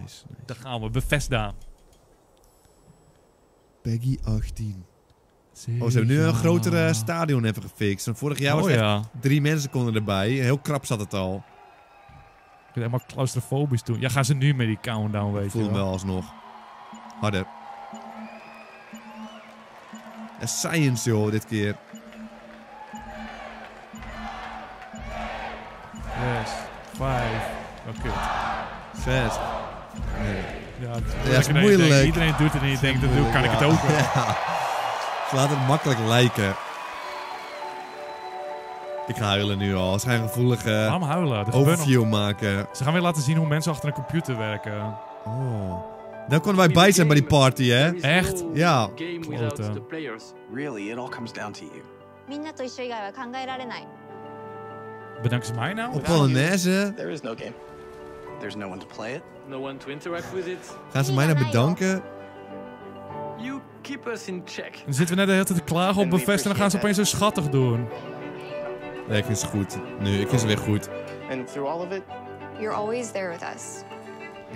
Nice. Daar gaan we. Bethesda. Peggy 18. Oh, ze hebben nu een grotere stadion even gefixt. En vorig jaar was het echt 3 mensen konden erbij. Heel krap zat het al. Ik ben helemaal claustrofobisch toen. Ja, gaan ze nu met die countdown, weet je voel hem wel alsnog. Harder. Ja, science, joh, dit keer. 6, 5. Oké. 6. Nee. Ja, dat is moeilijk. Iedereen doet het en je denkt, dat kan ik het ook wel. Ja. Ze laten het makkelijk lijken. Ik ga huilen nu al. Ze gaan een gevoelige Waarom huilen? overview maken. Ze gaan weer laten zien hoe mensen achter een computer werken. Oh. Daar konden wij bij zijn bij die party, hè? Echt? Ja. Really, it all comes down to you. Bedanken ze mij nou? Op Polonaise. There is no game. There's no one to play it. No one to interact with it. Gaan ze mij nou bedanken? You keep us in check. Dan zitten we net de hele tijd te klagen op Bethesda en dan gaan ze opeens zo schattig doen. Nee, ik vind ze goed. Nu, ik vind ze weer goed. And through all of it, you're always there with us.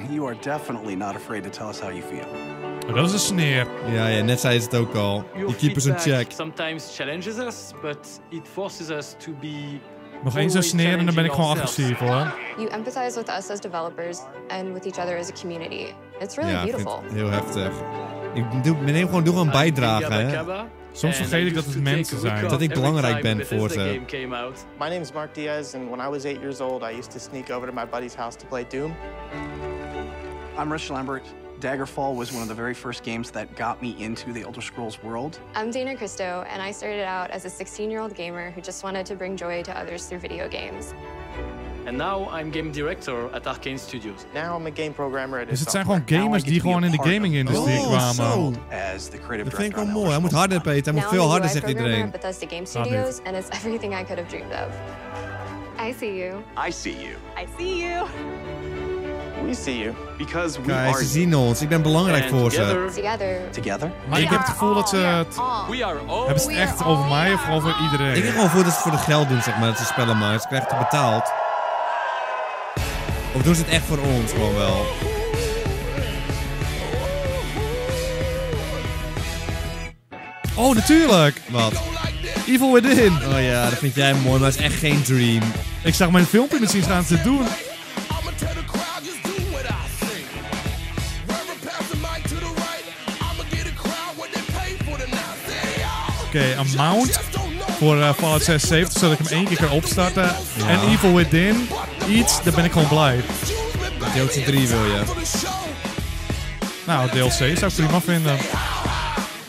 You are definitely not afraid to tell us how you feel. Oh, dat is een sneer. Ja, net zei ze het ook al. You keep us in check. Sometimes challenges us, but it forces us to be. Nog één zo'n sneer en dan ben ik gewoon agressief, hoor. You empathize with us as developers and with each other as a community. It's really beautiful. Heel heftig. Ik neem gewoon een bijdrage, hè. Soms vergeet ik dat het mensen zijn. Dat ik belangrijk ben voor ze. My name is Mark Diaz, and when I was 8 years old, I used to sneak over to my buddy's house to play Doom. I'm Rush Lambert. Daggerfall was one of the very first games that got me into the Elder Scrolls world. I'm Dana Christo, and I started out as a 16-year-old gamer who just wanted to bring joy to others through video games. And now I'm game director at Arcane Studios. Now I'm a game programmer at Dus het zijn gewoon gamers die gewoon in de gaming-industrie kwamen. Dat vind ik wel mooi. Hij moet harder, Peter. Hij moet veel harder, zegt iedereen. At Bethesda Game Studios, and it's everything I could have dreamed of. I see you. I see you. I see you. We see you. Because we Kijk, are ze zien ons. Ik ben belangrijk voor ze. Together. Maar ik heb het gevoel dat ze het... Hebben ze het echt over mij of over iedereen? Ik heb gewoon voor dat ze het voor de geld doen, zeg maar. Dat ze spellen maken. Ze krijgen het betaald. Of doen ze het echt voor ons gewoon wel? Oh, natuurlijk! Wat? Evil Within! Oh ja, dat vind jij mooi, maar het is echt geen dream. Ik zag mijn filmpje misschien staan te doen. Oké, een mount voor Fallout 76, zodat ik hem 1 keer kan opstarten. Ja. En Evil Within, iets, daar ben ik gewoon blij. DLC 3 wil je? Nou, DLC zou ik prima vinden.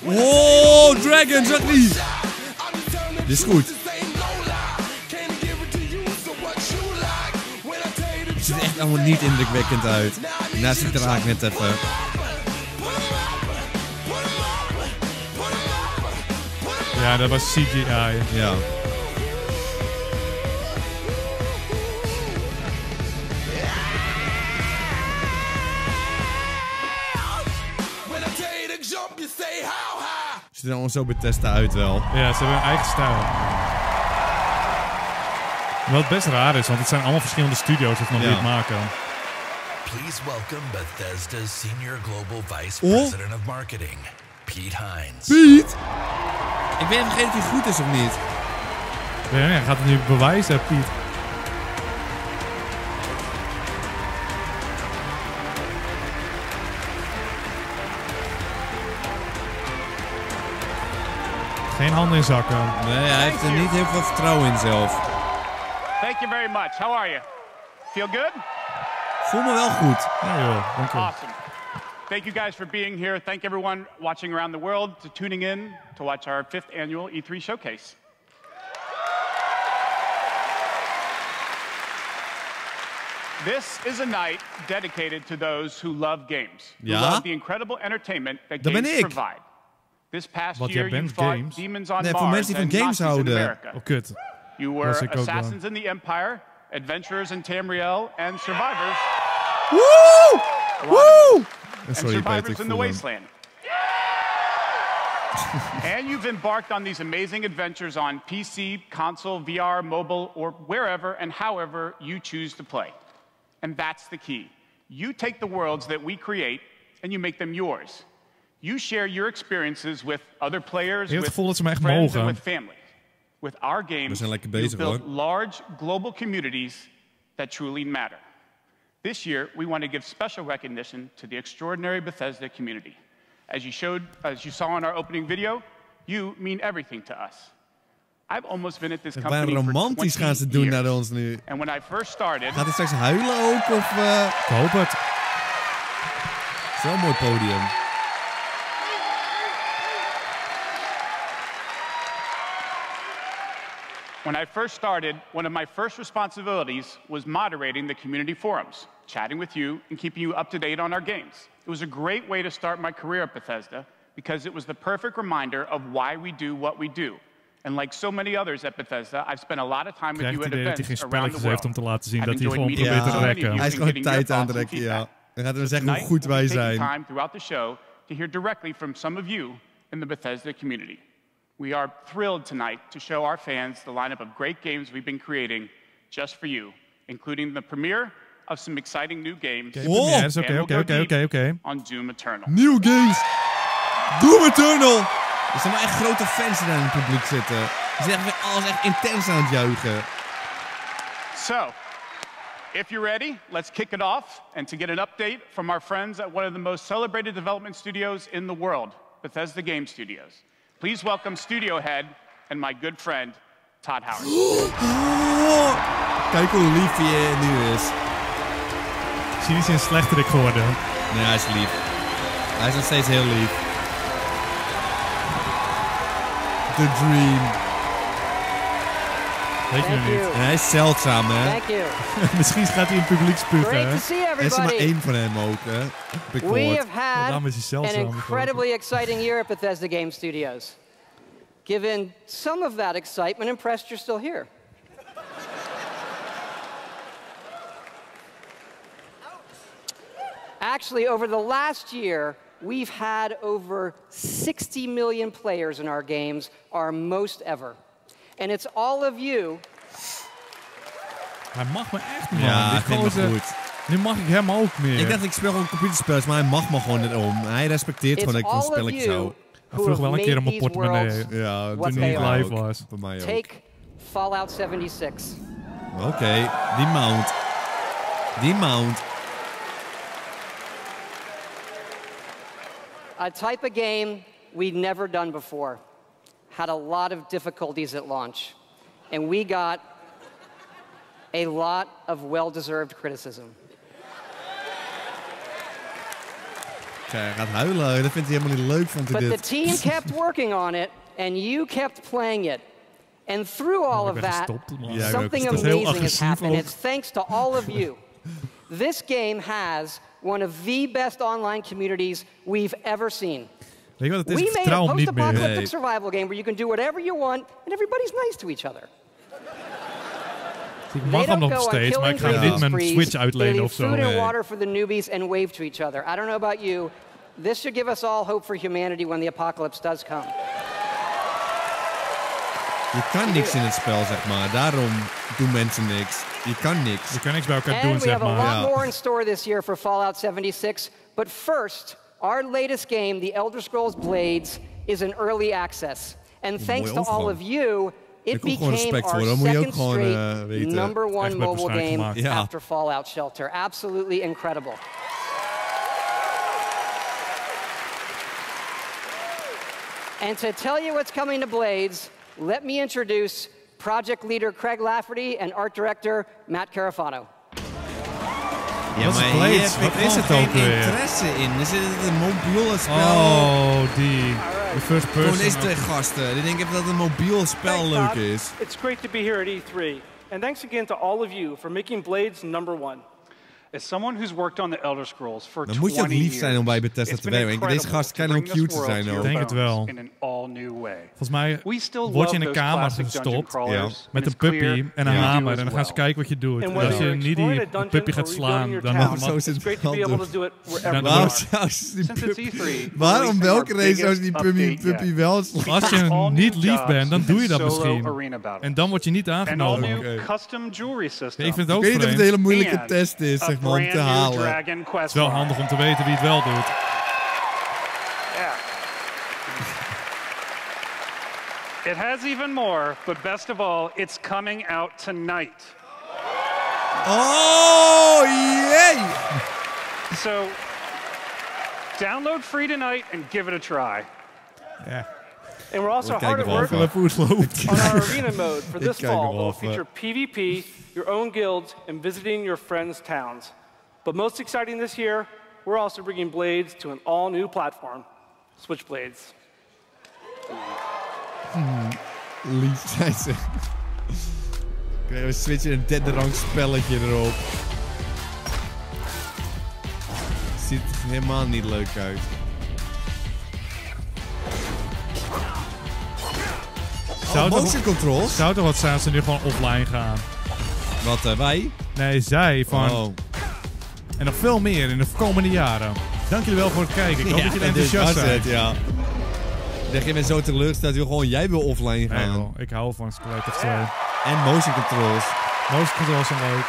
Oh, Dragon, zag niet! Dit is goed. Het ziet er echt allemaal niet indrukwekkend uit. Nou, het ziet er eigenlijk net even. Ja, dat was CGI. Ja. Ziet er allemaal zo Bethesda uit wel. Ja, ze hebben hun eigen stijl. Wat best raar is, want het zijn allemaal verschillende studio's die het maken. Please welcome Bethesda's Senior Global Vice President of Marketing, Piet Hines. Piet! Ik ben vergeten of hij goed is of niet. Ja, hij gaat het nu bewijzen, Piet. Geen handen in zakken. Nee, hij heeft er niet heel veel vertrouwen in zelf. Thank you very much. How are you? Feel good? Voel me wel goed. Ja joh, dank je. Awesome. Thank you guys for being here. Thank everyone watching around the world to tuning in to watch our 5th annual E3 showcase. This is a night dedicated to those who love games. Who love the incredible entertainment that games provide. This past year you fought demons on Mars and Nazis in America. Oh, kut. You were assassins in the Empire, adventurers in Tamriel, and survivors. Woo! Woo! And survivors in the Wasteland. And you've embarked on these amazing adventures on PC, console, VR, mobile, or wherever and however you choose to play. And that's the key. You take the worlds that we create and you make them yours. You share your experiences with other players, with friends and with family. With our games, you build large global communities that truly matter. This year, we want to give special recognition to the extraordinary Bethesda community. As you saw in our opening video, you mean everything to us. I've almost been at this company for 20 gaan ze doen years. naar ons nu. And when I first started... Gaat hij straks huilen ook? Of, Ik hoop het. Zo'n mooi podium. When I first started, one of my first responsibilities was moderating the community forums, chatting with you, and keeping you up to date on our games. It was a great way to start my career at Bethesda because it was the perfect reminder of why we do what we do. And like so many others at Bethesda, I've spent a lot of time with you at events around the world. Om te laten zien dat hij gewoon probeert te rekken. Hij is gewoon tijd aan het rekken, ja. En gaat er zeggen hoe goed wij zijn. Time throughout the show to hear directly from some of you in the Bethesda community. We are thrilled tonight to show our fans the lineup of great games we've been creating just for you, including the premiere of some exciting new games. Oké. On Doom Eternal. New games! Doom Eternal! Er zijn maar echt grote fans die daar in het publiek zitten. Die zijn echt alles echt intens aan het juichen. So, if you're ready, let's kick it off. And to get an update from our friends at one of the most celebrated development studios in the world, Bethesda Game Studios. Please welcome studio head and my good friend, Todd Howard. Kijk hoe lief hij nu is. Zie je een slechterik geworden? Nee, hij is lief. Hij is nog steeds heel lief. The dream. Weet je nog niet. En hij is zeldzaam, hè? Thank you. Misschien gaat hij in het publiek spugen, hè? Great to see everybody. Er is er maar één van hem ook, hè? We have had an incredibly exciting year at Bethesda Game Studios. Given some of that excitement, impressed you're still here. Actually, over the last year, we've had over 60 million players in our games, our most ever. And it's all of you. Hij mag me echt, man. Ja, ik vind het goed. Nu mag ik hem ook meer. Ik dacht, ik speel gewoon computerspels, maar hij mag me gewoon erom. Hij respecteert gewoon dat ik van spelletjes hou. Hij vroeg wel een keer om een portemonnee. Ja, toen hij niet live was. Bij mij ook. Take Fallout 76. Oké, die mount. Die mount. A type of game we'd never done before. Had a lot of difficulties at launch. And we got a lot of well-deserved criticism. Kijk, hij gaat huilen. Dat vindt hij helemaal niet leuk, vond hij dit. But the team kept working on it, and you kept playing it. And through all of that, something amazing has happened. It's thanks to all of you. This game has one of the best online communities we've ever seen. Weet je wat het is? We Ik vertrouw hem niet meer. made a post-apocalyptic survival game where you can do whatever you want and everybody's nice to each other. Ik mag hem nog steeds, maar ik ga niet mijn Switch uitlenen of zo. Food and water for the newbies and wave to each other. I don't know about you. This should give us all hope for humanity when the apocalypse does come. Je kan niks in het spel, zeg maar. Daarom doen mensen niks. Je kan niks. Je kan niks bij elkaar doen, zeg maar. And we have a lot more in store this year for Fallout 76. But first, our latest game, The Elder Scrolls Blades, is in early access. And thanks to all of you, it became our second straight #1 mobile game after Fallout Shelter. Absolutely incredible. And to tell you what's coming to Blades, let me introduce project leader Craig Lafferty and art director Matt Carafano. Ja, maar hier is het ook interesse in. Is het een mobiele spel? Oh, die. De first person. Gewoon deze twee gasten. Die denken dat een mobiel spel leuk is. It's great to be here at E3. And thanks again to all of you for making Blades #1. As someone who's worked on the Elder Scrolls for 20 years, dan moet je ook lief zijn om bij Bethesda te werken. Deze gast kan ook cute zijn. Ik denk het wel. Volgens mij word je in een kamer gestopt met een puppy en een hamer. En dan gaan ze kijken wat je doet. En als je niet die puppy gaat slaan, dan mag zo zit het waarom welke race zou ze die puppy wel slaan? Als je niet lief bent, dan doe je dat misschien. En dan word je niet aangenomen. Custom jewelry system. Ik vind het ook ik weet niet of het een hele moeilijke test is. leuk man om te halen. Het is wel handig om te weten wie het wel doet. It has even more, but best of all, it's coming out tonight. Oh, yay! So, download free tonight and give it a try. Yeah. And we're also hard at work on our arena mode for this fall. It will feature PvP, your own guilds, and visiting your friends' towns. But most exciting this year, we're also bringing Blades to an all-new platform, Switchblades. Lief zijn ze. We switchen een derde rang spelletje erop. Ziet er helemaal niet leuk uit. Motion controls? Zou toch wat zijn als ze nu gewoon offline gaan? Wat, wij? Nee, zij van... En nog veel meer in de komende jaren. Dank jullie wel voor het kijken. Ik hoop dat jullie enthousiast zijn. Ja. Ik dacht, je bent zo teleurgesteld dat gewoon jij wil offline gaan. Nee, ik hou van Split of zo. En motion controls. Motion controls zijn leuk.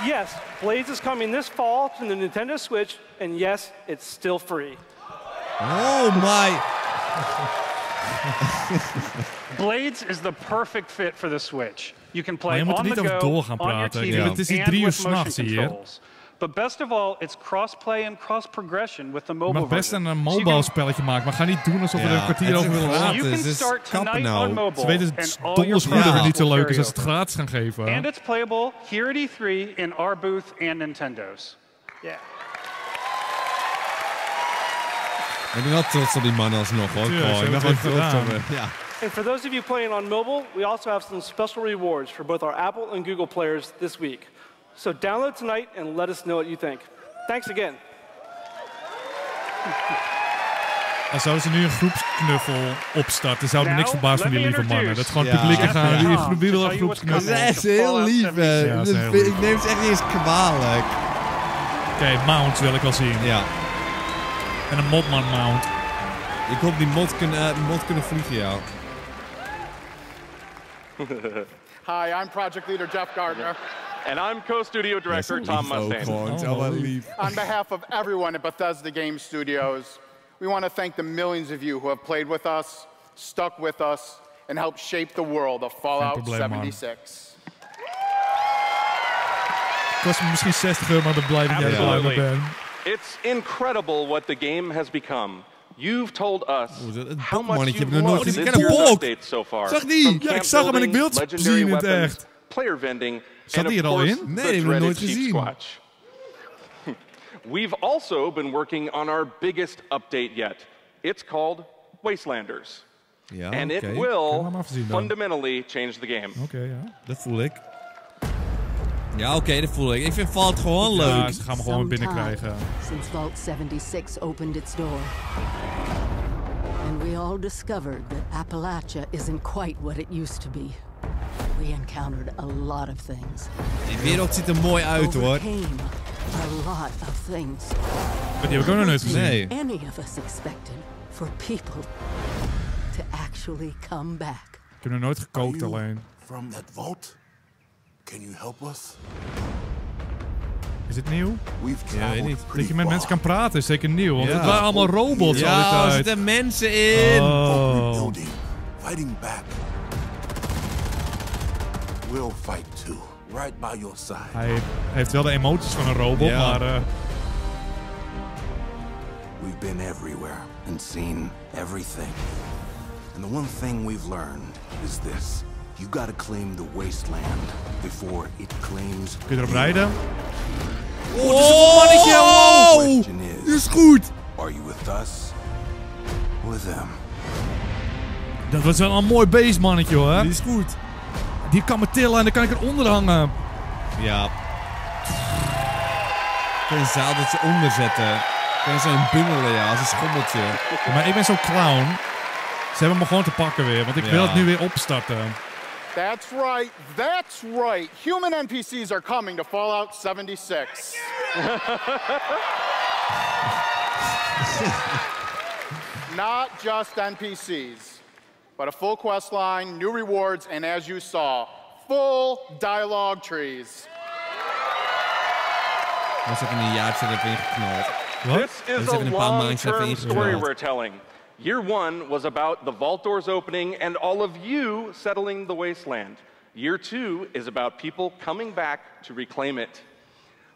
Yes, Blades is coming this fall to the Nintendo Switch, and yes, it's still free. Oh my! Blades is the perfect fit for the Switch. You can play on the go, on your TV, Het is hier 3 uur 's nachts hier. But best of all, it's cross-play and cross-progression with the mobile version. Je mag best een mobile spelletje maken, maar ga niet doen alsof we er een kwartier over willen laten. You can start tonight on mobile. Ze weten het donders goed dat het niet zo leuk is als ze het gratis gaan geven. And it's playable here at E3 in our booth and Nintendo's. Yeah. Ik ben wel trots op die man alsnog hoor. Ik ben gewoon trots op hem. Ja. And for those of you playing on mobile, we also have some special rewards for both our Apple and Google players this week. So download tonight and let us know what you think. Thanks again. Als zouden ze nu een groepsknuffel opstarten, zou er niks verbaasd van die lieve mannen. Dat gewoon publiek gaan, wie wil een groepsknuffel? Dat is echt heel lief, hè. Ik neem het echt niet eens kwalijk. Oké, mounts wil ik wel zien. Ja. En een modman mount. Ik hoop die mod kunnen vliegen, ja. Hi, I'm project leader Jeff Gardner. And I'm co-studio director Tom Mustang. On behalf of everyone at Bethesda Game Studios, we want to thank the millions of you who have played with us, stuck with us, and helped shape the world of Fallout 76. Kost me misschien 60 euro, maar dan blij dat jij er blij mee bent. It's incredible what the game has become. You've told us how much you've loved this year's update so far. Zag die? Ja, ik zag hem en ik wil het zien in het echt. Player vending, zat hij er al in? Nee, ik heb hem nooit gezien. We've also been working on our biggest update yet. It's called Wastelanders. Ja, and it will fundamentally change the game. Oké, ja. Dat voel ik. Ja, oké, dat voel ik. Ik vind Fallout gewoon leuk. Ja, ze gaan me gewoon binnenkrijgen. Since Vault 76 opened its door. And we all discovered that Appalachia isn't quite what it used to be. We encountered a lot of things. Die wereld ziet er mooi uit, hoor. A lot of things. Maar die heb ik ook nog nooit gezien. Nee. Any of us expected for people to actually come back. Ik heb nog nooit gekookt alleen. From that vault? Can you help us? Is het nieuw? Ja, weet niet. Dat je met mensen kan praten is zeker nieuw. Want het waren allemaal robots al die tijd. Er zitten mensen in. Oh. Fighting back. We'll fight too. Right by your side. Hij heeft wel de emoties van een robot, maar... We've been everywhere and seen everything. And the one thing we've learned is this. You gotta claim the wasteland before it claims. Kun je erop rijden? Oh, het is een mannetje! Wow! Dit is goed! Are you with us? Or with them? Dat was wel een mooi beest, mannetje, hoor. Dit is goed. Die kan me tillen en dan kan ik eronder hangen. Ja. Kun je een zaaltje onderzetten. Kun je zo'n bungelen, ja, als een schommeltje. Ja, maar ik ben zo'n clown. Ze hebben me gewoon te pakken weer, want ik wil het nu weer opstarten. That's right, that's right. Human NPCs are coming to Fallout 76. Not just NPCs, but a full quest line, new rewards, and as you saw, full dialogue trees. Dat is ook een jaartje even ingeknald. This is a long-term story we're telling. Year 1 was about the vault doors opening and all of you settling the wasteland. Year 2 is about people coming back to reclaim it.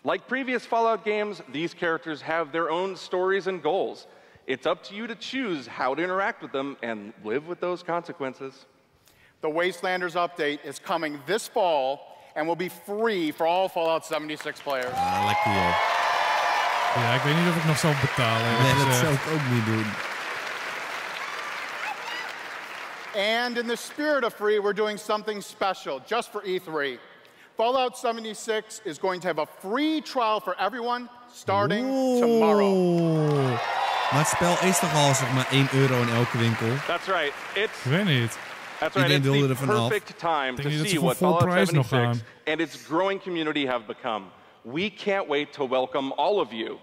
Like previous Fallout games, these characters have their own stories and goals. It's up to you to choose how to interact with them and live with those consequences. The Wastelanders update is coming this fall and will be free for all Fallout 76 players. Ah, lekker joh. Ja, ik weet niet of ik nog zou betalen. Nee, dat zou ik ook niet doen. And in the spirit of free, we're doing something special just for E3. Fallout 76 is going to have a free trial for everyone starting tomorrow. Maar het spel is toch al zeg maar €1 in elke winkel? That's right. Ik weet niet. That's right. It's the perfect time to see what Fallout 76 and its growing community have become. We can't wait to welcome all of you.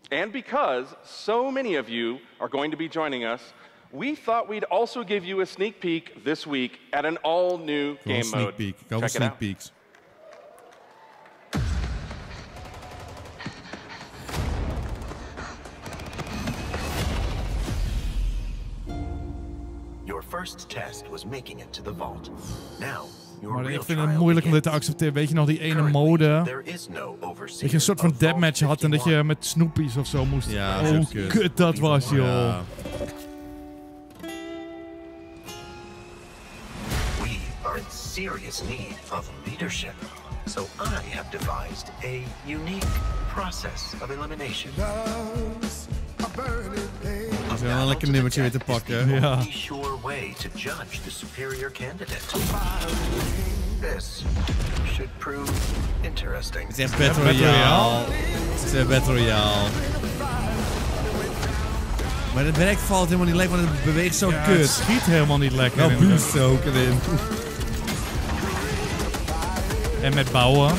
And because so many of you are going to be joining us, we thought we'd also give you a sneak peek this week at an all-new game mode. Check it out. Peeks. Your first test was making it to the vault. Now, maar ik vind het moeilijk om dit te accepteren. Weet je nog, die ene mode? Dat je een soort van deathmatch had en dat je met snoepies of zo moest. Ja, oh, kut dat was, joh. Ja. We are in serious need of leadership. So I have devised a unique process of elimination. Dat is wel een lekker nummertje weer te pakken. Ja. Sure way to judge the superior candidate. This should prove interesting. Het is echt Battle Royale. Het is Battle Royale. Maar het werkt valt helemaal niet lekker, want het beweegt zo kut. Het schiet helemaal niet lekker. Wel boost ook erin. En met bouwen.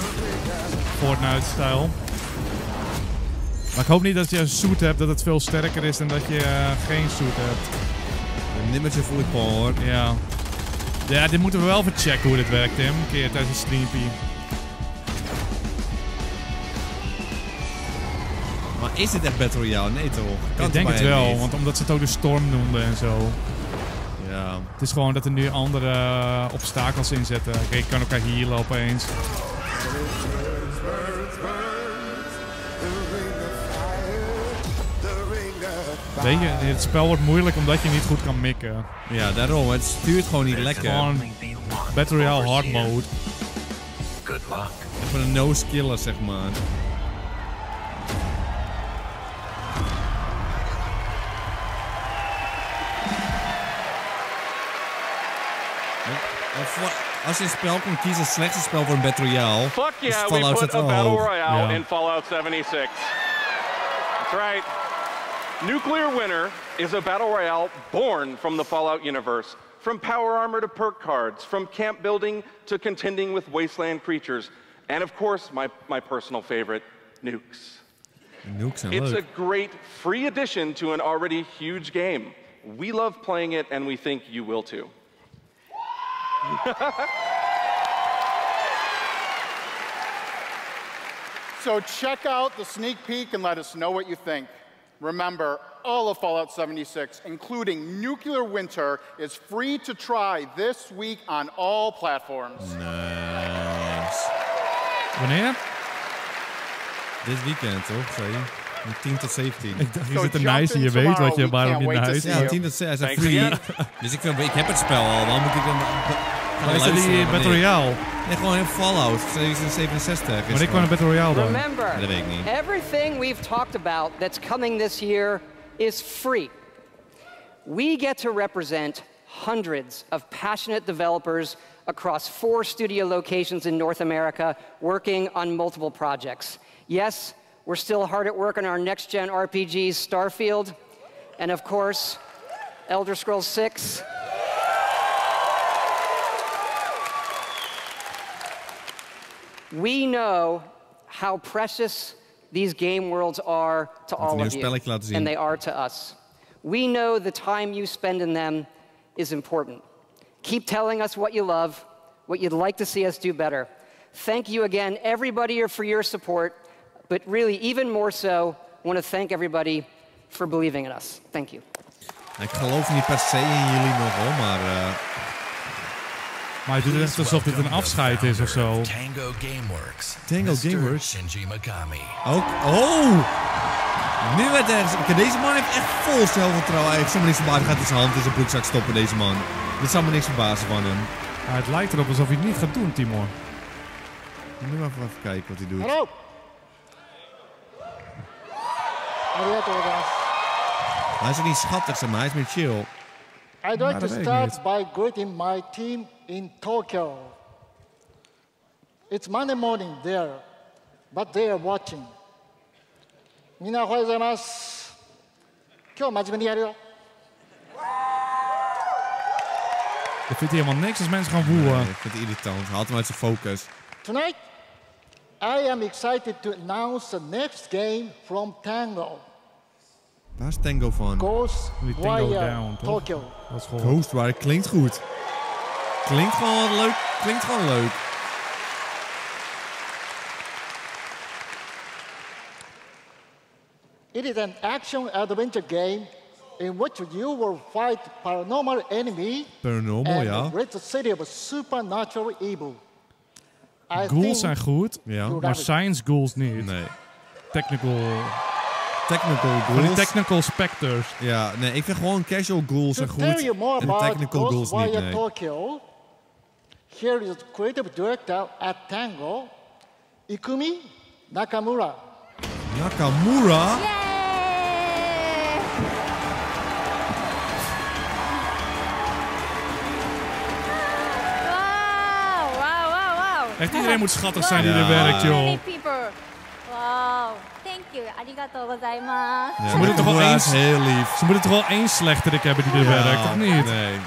Fortnite-stijl. Maar ik hoop niet dat je een suit hebt dat het veel sterker is dan dat je geen suit hebt. Een nimmertje voel ik gewoon hoor. Ja. Ja, dit moeten we wel even checken hoe dit werkt, Tim. Een keer tijdens een streampie. Maar is dit echt Battle Royale? Nee toch? Kan ik denk het wel, niet. Want omdat ze het ook de storm noemden en zo. Ja. Het is gewoon dat er nu andere obstakels in zitten. Kijk, je kan elkaar healen opeens. Weet je, het spel wordt moeilijk omdat je niet goed kan mikken. Ja, daarom. Het stuurt gewoon niet lekker. Gewoon Battle Royale hard mode. Good luck. Even een no-skiller, zeg maar. Als je een spel kon kiezen, het slechtste spel voor een Battle Royale. Fuck yeah, we put a Battle Royale in Fallout 76. That's right. Nuclear Winter is a battle royale born from the Fallout universe. From power armor to perk cards, from camp building to contending with wasteland creatures. And of course, my personal favorite, nukes. It's a great free addition to an already huge game. We love playing it and we think you will too. So check out the sneak peek and let us know what you think. Remember, all of Fallout 76, including Nuclear Winter, is free to try this week on all platforms. Nice. Wanneer? Dit weekend, toch? Zei je? 10 tot 17. Ik dacht, je zit een nice en je weet wat je, waarom je naar huis gaat. Ja, 10 tot 17. Hij zei free. Dus ik heb het spel al. Waarom moet ik dan... Waar is die Battle Royale? Nee, gewoon heel Fallout 67. Maar ik kwam een Battle Royale dan. Remember, dat weet ik niet. Everything we've talked about that's coming this year is free. We get to represent hundreds of passionate developers across 4 studio locations in North America working on multiple projects. Yes, we're still hard at work on our next-gen RPGs, Starfield, and of course, Elder Scrolls 6. We know how precious these game worlds are to all of you, and they are to us. We know the time you spend in them is important. Keep telling us what you love. what you'd like to see us do better. Thank you again, everybody, for your support. But really, even more so, I want to thank everybody for believing in us. Thank you. Ik geloof niet per se in jullie nog hoor, maar... Maar het is alsof dit een afscheid is of zo. Tango Gameworks. Tango Gameworks? Shinji Mikami. Ook, nu werd ergens... Okay, deze man heeft echt vol zelfvertrouwen. Ik zou me niks verbazen. Hij gaat zijn hand in zijn broekzak stoppen, deze man. Dit zou me niks verbazen van hem. Maar het lijkt erop alsof hij het niet gaat doen, Timor. Nu maar even kijken wat hij doet. Hallo! Hij is ook niet schattig, zeg maar. Hij is meer chill. I'd like to start by greeting my team in Tokyo. It's Monday morning there, but they are watching. みんなおはようございます。今日真面目にやるよ。Ik vind helemaal niks als mensen gaan woelen. Nee, ik vind het irritant. Haalt hem uit zijn focus. Tonight, I am excited to announce the next game from Tango. Waar is Tango van? Ghostwire Down, Tokyo. Ghostwire klinkt goed. Klinkt gewoon leuk. Klinkt gewoon leuk. It is an action-adventure game in which you will fight paranormal enemy and rid the city of supernatural evil. Ghouls zijn goed, maar science ghouls niet. Nee. Technical ghouls. Technical specters. Ja, nee, ik vind gewoon casual ghouls zijn goed en technical ghouls niet, nee. Tokyo, here is the creative director at Tango, Ikumi Nakamura. Nakamura? Echt iedereen moet schattig zijn die er werkt, joh. Wow, thank you. Arigatou gozaimasu. Ze moeten toch wel één slechterik hebben die er werkt, of niet? Nee.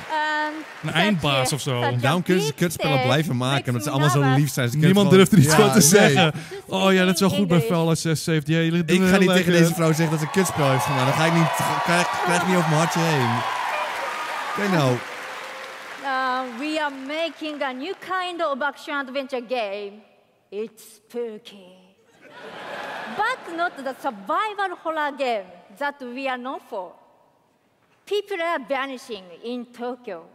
Een eindbaas of zo. Daarom kunnen ze kutspellen blijven maken, omdat ze allemaal zo lief zijn. Niemand durft er iets van te zeggen. Oh ja, dat is wel goed bij Fallout 76. Ik ga niet tegen deze vrouw zeggen dat ze een kutspel heeft gedaan. Dan ga ik niet, krijg ik niet over mijn hartje heen. Kijk nou. We are making a new kind of action-adventure game. It's spooky. But not the survival horror game that we are known for. People are vanishing in Tokyo.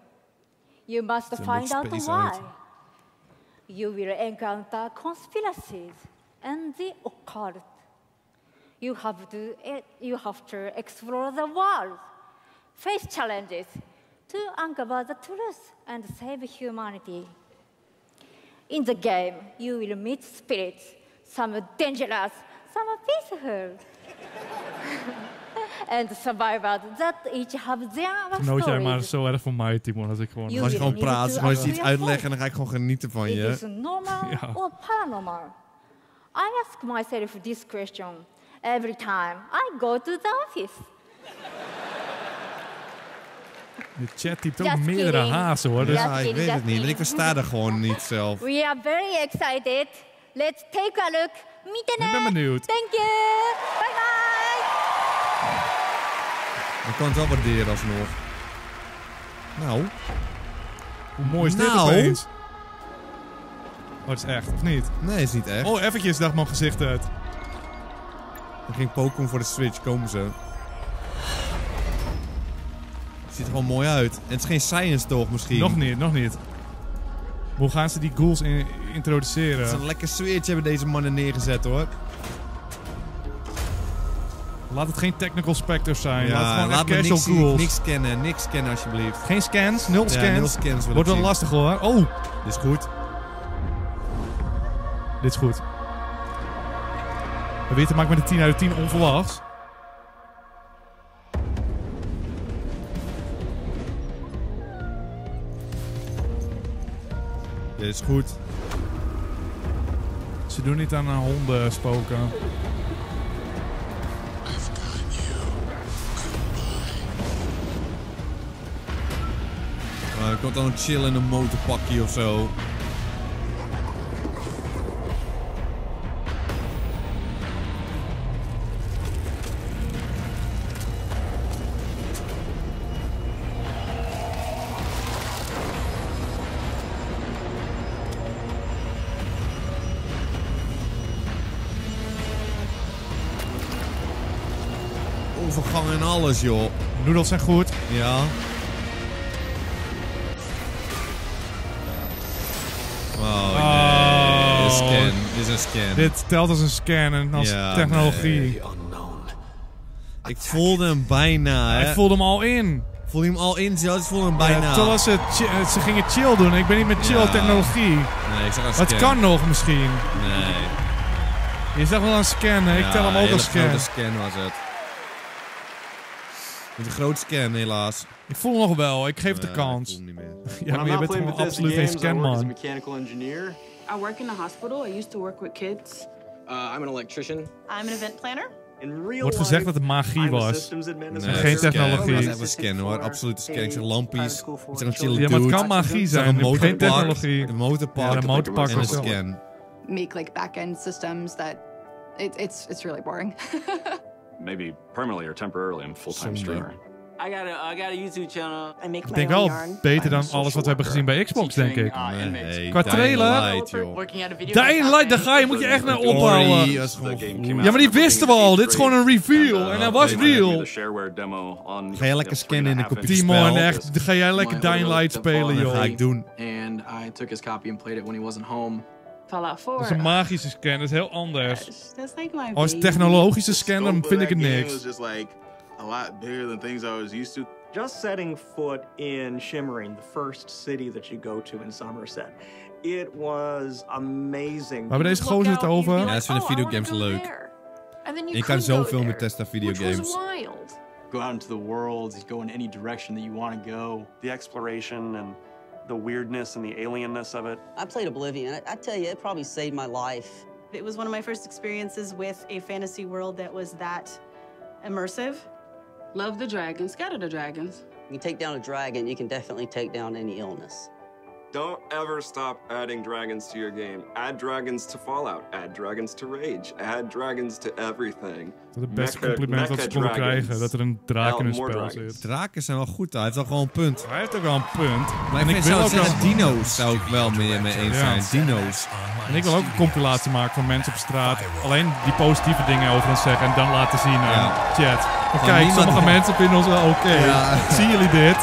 You must find out why. You will encounter conspiracies and the occult. You have to explore the world, face challenges, to uncover the truth and save humanity. In the game, you will meet spirits, some dangerous, some peaceful. And survivors that each have their stories. Genoot jij maar zo erg van mij, Timon, als je gewoon praat, als je iets uitlegt en dan ga ik gewoon genieten van je. Is it normal or paranormal? I ask myself this question every time I go to the office. De chat typt ook meerdere hazen, hoor. Dus ja, ik weet het niet, want ik versta er gewoon niet zelf. We are very excited. Let's take a look. Ik ben benieuwd. Thank you. Bye bye. Ik kan het wel waarderen alsnog. Nou. Hoe mooi is dit opeens? Oh, het is echt, of niet? Nee, het is niet echt. Oh, eventjes dacht mijn gezicht uit. Er ging Pokémon voor de Switch, komen ze. Het ziet er gewoon mooi uit. En het is geen science toch, misschien? Nog niet. Hoe gaan ze die ghouls introduceren? Het is een lekker sfeertje hebben deze mannen neergezet, hoor. Laat het geen technical specters zijn. Ja, laat het gewoon casual ghouls. Niks scannen alsjeblieft. Geen scans? Nul scans? Ja, 0 scans. Wordt wel lastig, hoor. Oh! Dit is goed. Dit is goed. We hebben te maken met een 10 uit 10 onverwachts. Dit is goed. Ze doen niet aan honden spoken. Er komt dan een chill in een motorpakje of zo. overgangen en alles, joh. Noedels zijn goed. Ja. Oh, nee. Een scan. Dit is een scan. Dit telt als een scan en als technologie. Nee. Ik voelde hem bijna, hè. Ik voelde hem al in. Voelde je hem al in zelfs? Ik voelde hem bijna. Ja, totdat ze gingen chill doen. Ik ben niet met chill technologie. Nee, ik zag een scan. Het kan nog misschien. Nee. Je zag wel een scan. Ik tel hem ook als scan. Een grote scan was het. Met een grote scan, helaas. Ik voel nog wel. Ik geef het de kans. Ik voel hem niet meer. Ja, maar je bent gewoon absoluut geen scanman. Mechanical engineer. I work in a hospital. I used to work with kids. I'm an electrician. I'm an event planner. Wordt gezegd dat het magie was. Nee, geen technologie. Het was echt een scan, hoor. Absolute scan. Ik zeg lampjes. Ik zeg een chille dude. Ja, maar het kan magie zijn. Geen technologie. Een motorpark. En een scan. Make like back-end systems that it's really boring. Maybe permanently or temporarily I'm a full-time streamer. I got a YouTube channel. I make ik denk wel beter dan alles wat we hebben gezien bij Xbox, denk ik. Nee, qua trailer. Dying Light, daar ga je, moet je echt naar ophouden. Ja, maar die wisten we al. Dit is gewoon een reveal. En hij was real. Ga jij lekker scannen in een computer? Timon, echt. Ga jij lekker Dying Light spelen, joh. Dat ga ik doen. And I took his copy and played it when he wasn't home. Fallout 4. Dat is een magische scan, dat is heel anders. That's like my Als technologische scan, dan vind ik het niks. A lot bigger than things I was used to. Just setting foot in Shimmering, the first city that you go to in Somerset. It was amazing. We hebben deze gozer het over. Ja, ze vinden videogames leuk. Je kan zoveel met Bethesda videogames. Go out into the world, go in any direction that you want to go. The exploration and the weirdness and the alienness of it. I played Oblivion. I tell you, it probably saved my life. It was one of my first experiences with a fantasy world that was that immersive. Love the dragons, scatter the dragons. You take down a dragon, you can definitely take down any illness. Don't ever stop adding dragons to your game. Add dragons to Fallout. Add dragons to Rage. Add dragons to everything. Dat het beste compliment dat ze konden krijgen, dat er een draak in hun spel zit. Draken zijn wel goed, hij heeft al gewoon een punt. Hij heeft ook wel een punt. Maar ik wil ook wel dino's, zou ik wel mee eens zijn. Dino's. En ik wil ook een compilatie maken van mensen op straat. Alleen die positieve dingen over ons zeggen en dan laten zien aan chat. Maar kijk, sommige mensen vinden ons wel oké. Zien jullie dit?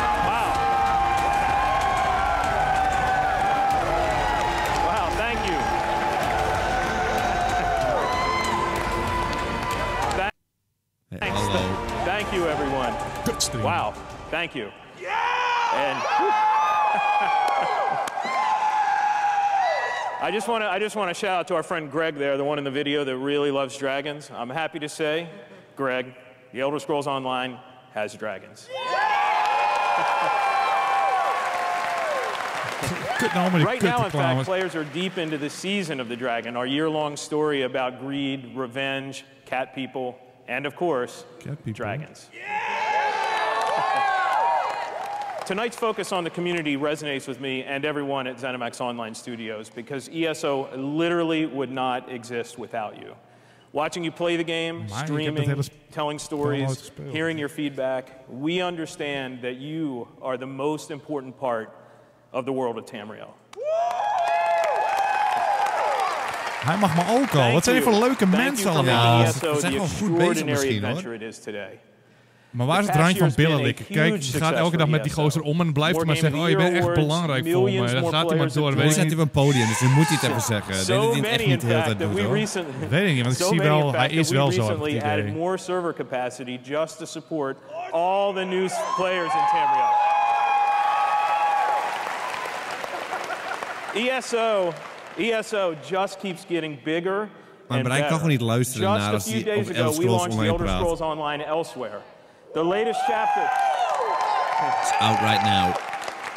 Thank you, everyone. Wow, thank you. Yeah! And I just want to shout out to our friend Greg there, the one in the video that really loves dragons. I'm happy to say, Greg, The Elder Scrolls Online has dragons. Right now, in fact, players are deep into the season of the dragon, our year-long story about greed, revenge, cat people, and of course, dragons. Tonight's focus on the community resonates with me and everyone at ZeniMax Online Studios because ESO literally would not exist without you. Watching you play the game, streaming, telling stories, hearing your feedback, we understand that you are the most important part of the world of Tamriel. Hij mag me ook al. Wat zijn je voor leuke mensen allemaal. Ja, ze zijn gewoon goed bezig misschien, hoor. Maar waar is het randje van billen likken? Kijk, je gaat elke dag met die gozer om en blijft maar zeggen, oh, je bent echt belangrijk voor me. Dan gaat hij maar door. Hij zet op een podium, dus nu moet hij het even zeggen. Ik denk dat hij het echt niet de hele tijd doet, hoor. Weet ik niet, want ik zie wel, hij is wel zo. We added more server capacity just to support all the new players in Tamriel. ESO just keeps getting bigger. Maar Brian kan gewoon niet luisteren naar als hij over Elder Scrolls Online praat. Elder Scrolls Online elsewhere. The latest chapter. It's out right now.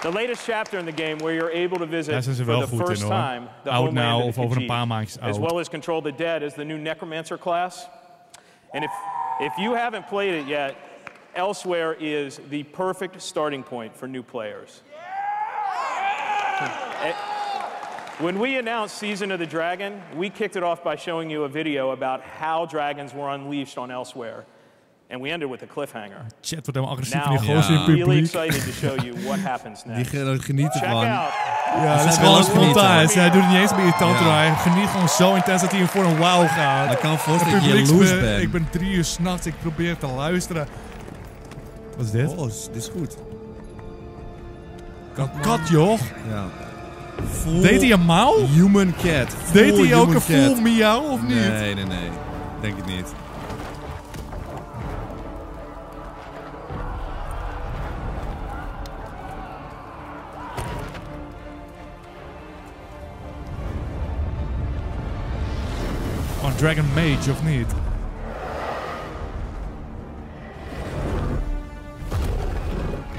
The latest chapter in the game where you're able to visit for the first time the oud homeland nou of of the over een Khajiit, paar maandjes oud. as well as control the dead as the new necromancer class. And if you haven't played it yet, elsewhere is the perfect starting point for new players. When we announced Season of the Dragon, we kicked it off by showing you a video about how dragons were unleashed on Elsewhere. And we ended with a cliffhanger. Chat wordt helemaal agressief van Now, die gozer in I'm really publiek. excited to show you what happens next. Die genieten Check van. out Ja, dat is gewoon spontaan. Hij doet het niet eens meer irritant. Hij geniet gewoon zo intens dat hij voor een wauw gaat. Ik kan me voorstellen dat je jaloers bent. Ik ben 3 uur 's nachts, ik probeer te luisteren. Wat is dit? Oh, dit is goed. Kat, joch. Ja. Deed hij een mouw? Human cat. Deed hij ook een full miauw of niet? Nee. Denk ik niet. Oh, Dragon Mage of niet?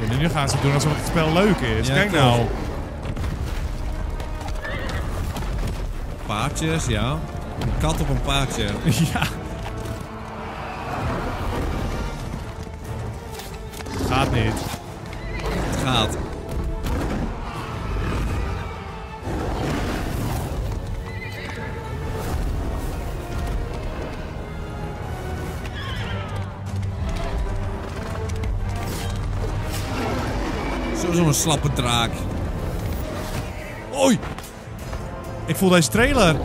Ja, nu gaan ze doen alsof het spel leuk is. Ja, kijk nou. Paardjes, ja. Een kat op een paardje. Ja. Gaat niet. Het gaat. Zo'n slappe draak. Oei! Ik voel deze trailer.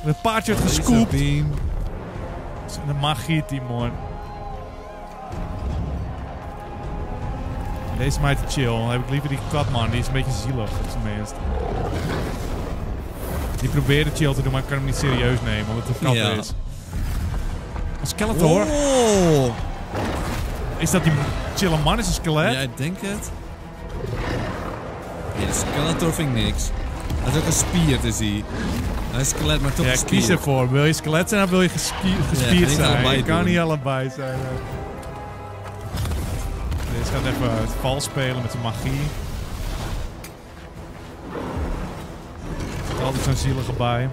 Het paardje werd gescoopt. Dat is een magie, Timon. Deze is mij te chill. Dan heb ik liever die katman. Die is een beetje zielig, op zijn minst. Die probeerde chill te doen, maar ik kan hem niet serieus nemen, omdat het een kat is. Een Skeletor. Oh. Is dat die chille man? Is een skelet? Ja, ik denk het. Nee, de Skeletor vind ik niks. Hij is ook een spier te zien. Hij is skelet, maar toch een spier. Kies ervoor. Wil je skelet zijn of wil je gespierd zijn? Je kan niet allebei zijn. Deze gaat even het vals spelen met zijn magie. Er zit altijd zo'n zielige bij.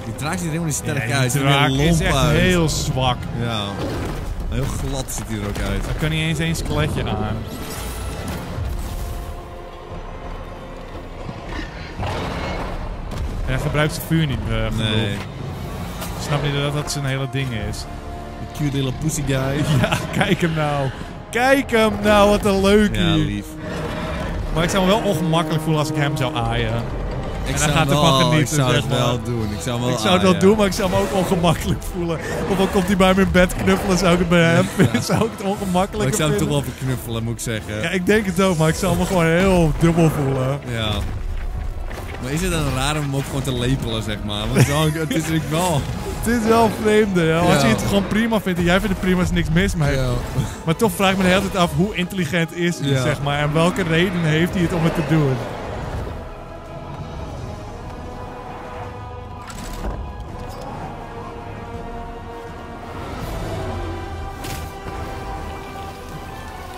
Die draak ziet er helemaal niet sterk uit. Die draak is echt heel zwak. Ja. Heel glad ziet hij er ook uit. Daar kan niet eens één skeletje aan. Hij gebruikt zijn vuur niet genoeg. Nee. Ik snap niet dat dat zijn hele ding is. Die cute little pussy guy. Ja, kijk hem nou. Kijk hem nou, wat een leukie. Ja, lief. Maar ik zou me wel ongemakkelijk voelen als ik hem zou aaien. Ik zou het wel doen. Ik zou het wel doen, maar ik zou me ook ongemakkelijk voelen. Of dan komt hij bij me in bed knuffelen, zou ik het bij hem zou ik het ongemakkelijk vinden. Ik zou hem toch wel even knuffelen, moet ik zeggen. Ja, ik denk het ook, maar ik zou me gewoon heel dubbel voelen. Ja. Maar is het dan raar om hem ook gewoon te lepelen, zeg maar? Want het is natuurlijk wel... Het is wel vreemde, ja. Als je het gewoon prima vindt en jij vindt het prima, is er niks mis mee. Ja. Maar toch vraag ik me de hele tijd af, hoe intelligent is hij, zeg maar. En welke reden heeft hij het om het te doen?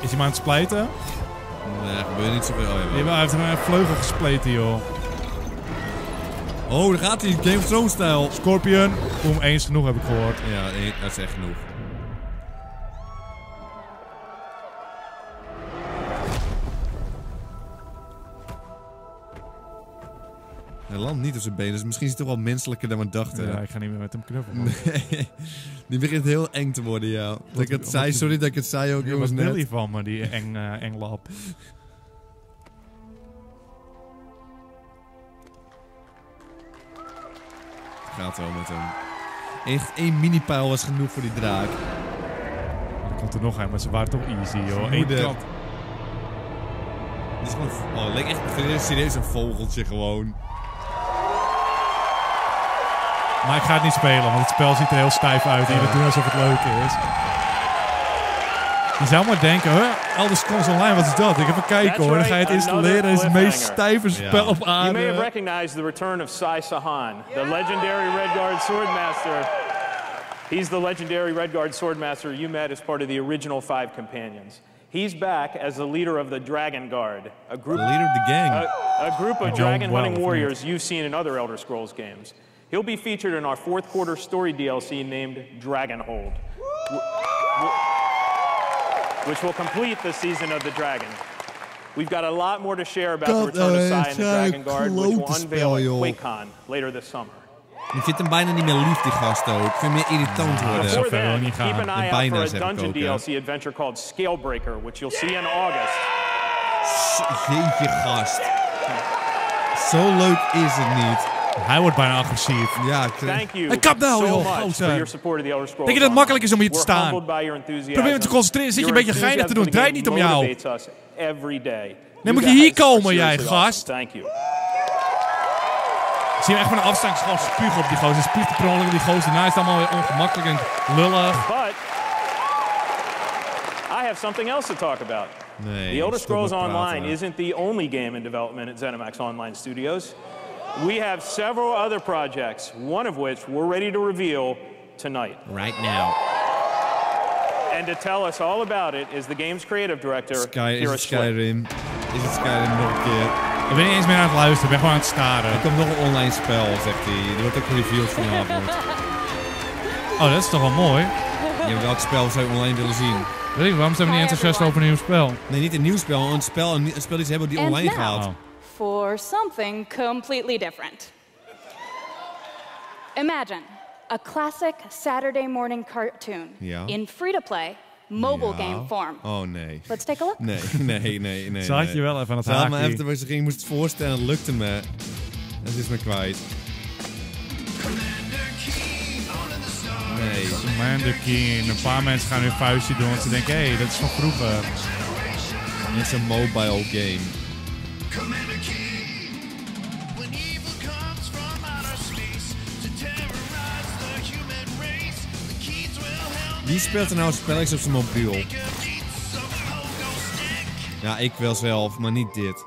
Is hij maar aan het splijten? Nee, er gebeurt niet zoveel. Oh, hij heeft een vleugel gespleten, joh. Oh, daar gaat hij. Game of Thrones stijl. Scorpion. Boom, 1 is genoeg, heb ik gehoord. Ja, dat is echt genoeg. Hij landt niet op zijn benen, dus misschien is het toch wel menselijker dan we dachten. Ja, ik ga niet meer met hem knuffelen. Nee, die begint heel eng te worden, ja. Sorry dat ik het zei ook, jongens, net. Wat wil hij van me, die eng lap? Gaat wel met hem. Echt 1 mini-pijl was genoeg voor die draak. Er komt er nog een, maar ze waren toch easy, joh. Eén kant. Dit is gewoon... Oh, leek echt serieus een vogeltje gewoon. Maar ik ga het niet spelen, want het spel ziet er heel stijf uit. En je doen alsof het leuk is. Je zou maar denken, Elder Scrolls Online, wat is dat? Ik even kijken hoor. Dan ga je het installeren. Het is het meest stijve spel op aarde. You may have recognized the return of Sai Sahan, the legendary Redguard Swordmaster. He's the legendary Redguard Swordmaster you met as part of the original 5 companions. He's back as the leader of the Dragon Guard, a group, the leader of the gang. A group of dragon hunting warriors you've seen in other Elder Scrolls games. He'll be featured in our 4th quarter story DLC named Dragonhold, which will complete the season of the Dragon. We've got a lot more to share about the return of Sai and the Dragon Guard, which will unveil at QuakeCon later this summer. Ik vind hem bijna niet meer lief, die gast ook. Ik vind hem meer irritant worden. Before then, keep an eye out for a dungeon DLC adventure called Scalebreaker, which you'll see in August. Jeetje gast. Zo leuk is het niet. Hij wordt bijna agressief. Ja, ik kap nou, joh. Denk je dat het makkelijk is om hier te staan? Probeer me te concentreren. Zit je een beetje geinig te doen. Het draait niet om jou. Nee, moet je hier komen, jij gast. Ik zie hem echt van een afstand gewoon spugen op die gozer. Hij spuugt de per ongeluk op die gozer. Daarna is het allemaal weer ongemakkelijk en lullig. But I have something else to talk about. The Elder Scrolls Online isn't the only game in development at ZeniMax Online Studios. We have several other projects, one of which we're ready to reveal tonight. Right now. And to tell us all about it is the game's creative director, Is het Skyrim nog een keer? Ik ben niet eens meer aan het luisteren, ik ben gewoon aan het staren. Er komt nog een online spel, zegt hij. Er wordt ook gereviewd vanavond. Oh, dat is toch wel mooi? Ja, welk spel zou je online willen zien? Weet ik, waarom zijn we niet enthousiast over een nieuw spel? Nee, niet een nieuw spel, een spel die ze hebben die online gaat. For something completely different. Imagine a classic Saturday morning cartoon in free-to-play mobile game form. Oh nee. Let's take a look. Nee. Zat je wel even aan het haakje. maar even, ik moest het voorstellen, het lukte me. Het is me kwijt. Nee. Commander Keen. Een paar mensen gaan nu een vuistje doen, want ze denken, hé, dat is van vroeger. Het is een mobile game. Wie speelt er nou spelletjes op zijn mobiel? Ja, ik wel zelf, maar niet dit.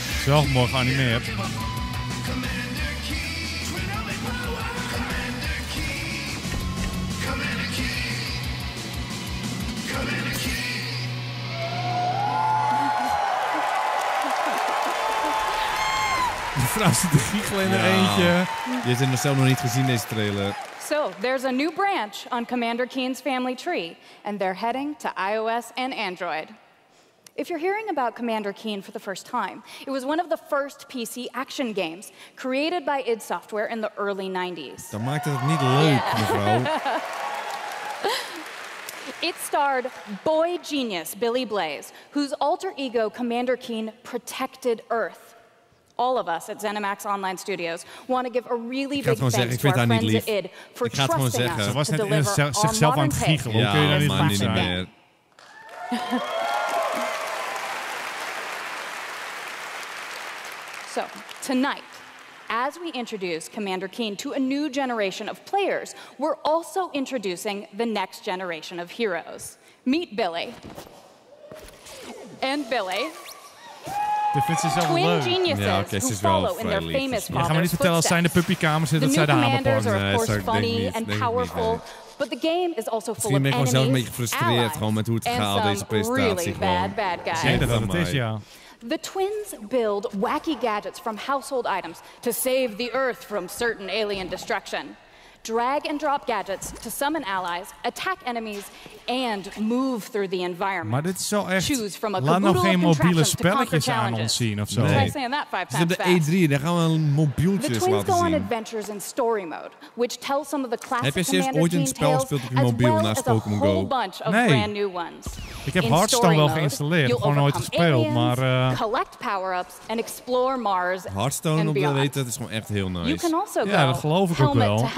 Het is wel mooi geanimeerd. De vrouw zit te giechelen in er eentje. Je hebt het zelf nog niet gezien, deze trailer. So, there's a new branch on Commander Keen's family tree, and they're heading to iOS and Android. If you're hearing about Commander Keen for the first time, it was one of the first PC action games created by id Software in the early 90s. Dan maakt het niet leuk, mevrouw. It starred boy genius Billy Blaze, whose alter ego Commander Keen protected Earth. All of us at ZeniMax Online Studios want to give a really big thanks to our friends at id for trusting us to deliver our modern take. Ja, man, niet meer. So, tonight, as we introduce Commander Keen to a new generation of players, we're also introducing the next generation of heroes. Meet Billy. And Billy. Twin geniuses who follow in their famous Je gaat me niet vertellen als zij in de puppykamer zitten dat zij de hamer pakken. Nee, of course funny and powerful. But the game is also full of enemies, gewoon zelf een beetje gefrustreerd gewoon met hoe het gaat, deze presentatie. Really bad guys. Ik denk dat het is, ja. The twins build wacky gadgets from household items to save the Earth from certain alien destruction. Drag and drop gadgets to summon allies, attack enemies, and move through the environment. Maar dit is zo echt... Choose from a Laat nog geen mobiele spelletjes aan ons zien of zo. Nee. Dit is de E3, daar gaan we mobieltjes laten zien. The twins go on adventures in story mode, which tells some of the classic Heb je eerst ooit een spel gespeeld op je mobiel naast Pokémon Go? Nee. Ik heb Hearthstone wel geïnstalleerd, gewoon nooit gespeeld, maar... collect power-ups and explore Mars. Hearthstone, op de weten, dat is gewoon echt heel nice. You can also go ja, dat geloof ik ook wel.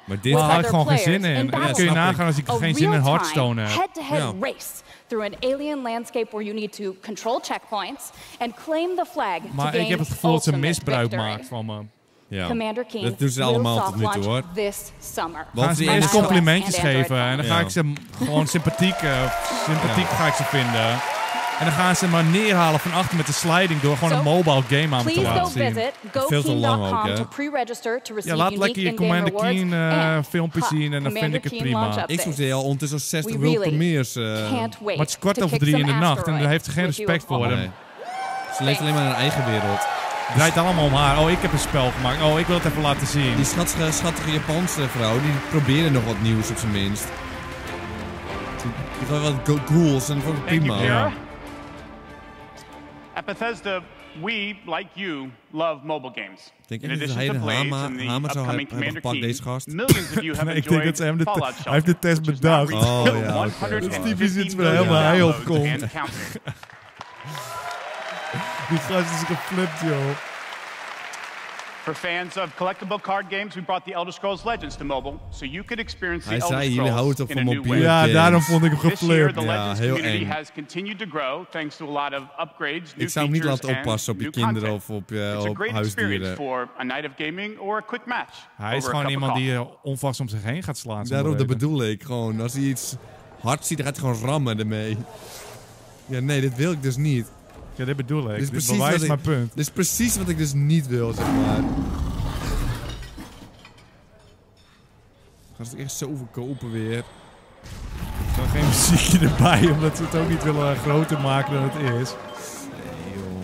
Maar dit daar had ik gewoon geen zin in. En kun je nagaan als ik geen zin in Hearthstone heb. Head-to-head race through an alien landscape where you need to control checkpoints and claim the flag maar ik heb het gevoel dat ze misbruik maakt van me. Ja. Commander Keen dat doen ze allemaal tot nu toe, hoor. This summer. Gaan ze eerst complimentjes geven en dan ga ik ze gewoon sympathiek ga ik ze vinden. En dan gaan ze maar neerhalen van achter met de sliding door gewoon een mobile game aan te laten zien. Veel te lang ook, hè? Ja, laat lekker je Commander Keen filmpjes zien en dan vind ik het prima. Ik zou zeggen, ondertussen 60 world premiers. Maar het is 2:15 in de nacht en daar heeft ze geen respect voor hem. Ze leeft alleen maar in haar eigen wereld. Het draait allemaal om haar. Oh, ik heb een spel gemaakt. Oh, ik wil het even laten zien. Die schattige Japanse vrouw, die proberen nog wat nieuws op zijn minst. Die gaan wat ghouls en dat vond ik prima. At Bethesda, We, like you, love mobile games. Denk In addition to Blades and the upcoming Commander Keen, millions of you have enjoyed Fallout Shelter. Hij heeft de test bedacht. Oh ja, dat is typisch iets waar helemaal hij op komt. Die gast is geflipt, joh. For fans of collectible card games, we brought the Elder Scrolls Legends to mobile, so you could experience the Elder Scrolls in a new way. Ja, daarom vond ik hem geflipt. This year, the Legends community has continued to grow thanks to a lot of upgrades, new Ik zou hem niet features, laten oppassen op je kinderen of op It's a great experience huisdieren. for a night of gaming or a quick match. Hij is gewoon iemand die onvast om zich heen gaat slaan. Daarom dat bedoel ik gewoon. Als hij iets hard ziet, dan gaat hij gewoon rammen ermee. Ja, nee, dit wil ik dus niet. Ja, dit bedoel ik. Dit Dit bewijst mijn punt. Dit is precies wat ik dus niet wil, zeg maar. Gaan ze het echt zo verkopen weer? Er is geen muziekje erbij, omdat ze het ook niet willen groter maken dan het is. Nee, joh.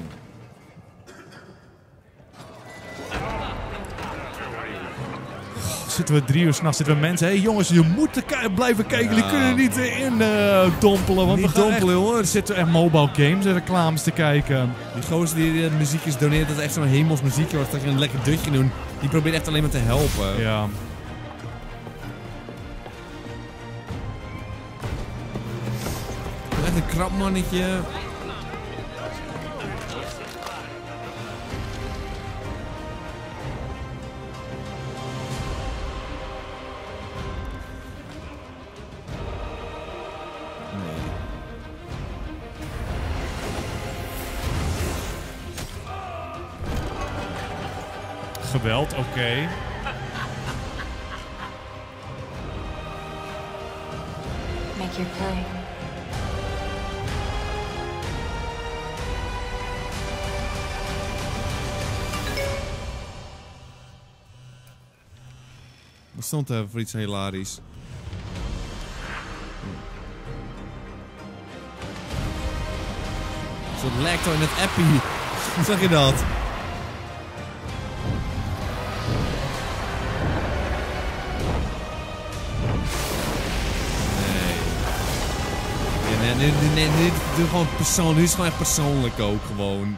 Zitten we 3 uur s'nachts, zitten we mensen... Hé jongens, je moet blijven kijken, jullie kunnen er niet in dompelen. Want niet we gaan dompelen, hoor. Er zitten echt mobile games en reclames te kijken. Die gozer die muziekjes doneert, dat is echt zo'n hemels muziekje wordt. Dat je een lekker dutje doen. Die probeert echt alleen maar te helpen. Ja. Echt een krap mannetje. Geweld, oké. Make your play. Wat stond er voor iets hilarisch? Een soort Lekker in het appie. Hoe zag je dat? Nee, nu doe gewoon persoonlijk. Nu is het gewoon echt persoonlijk ook gewoon.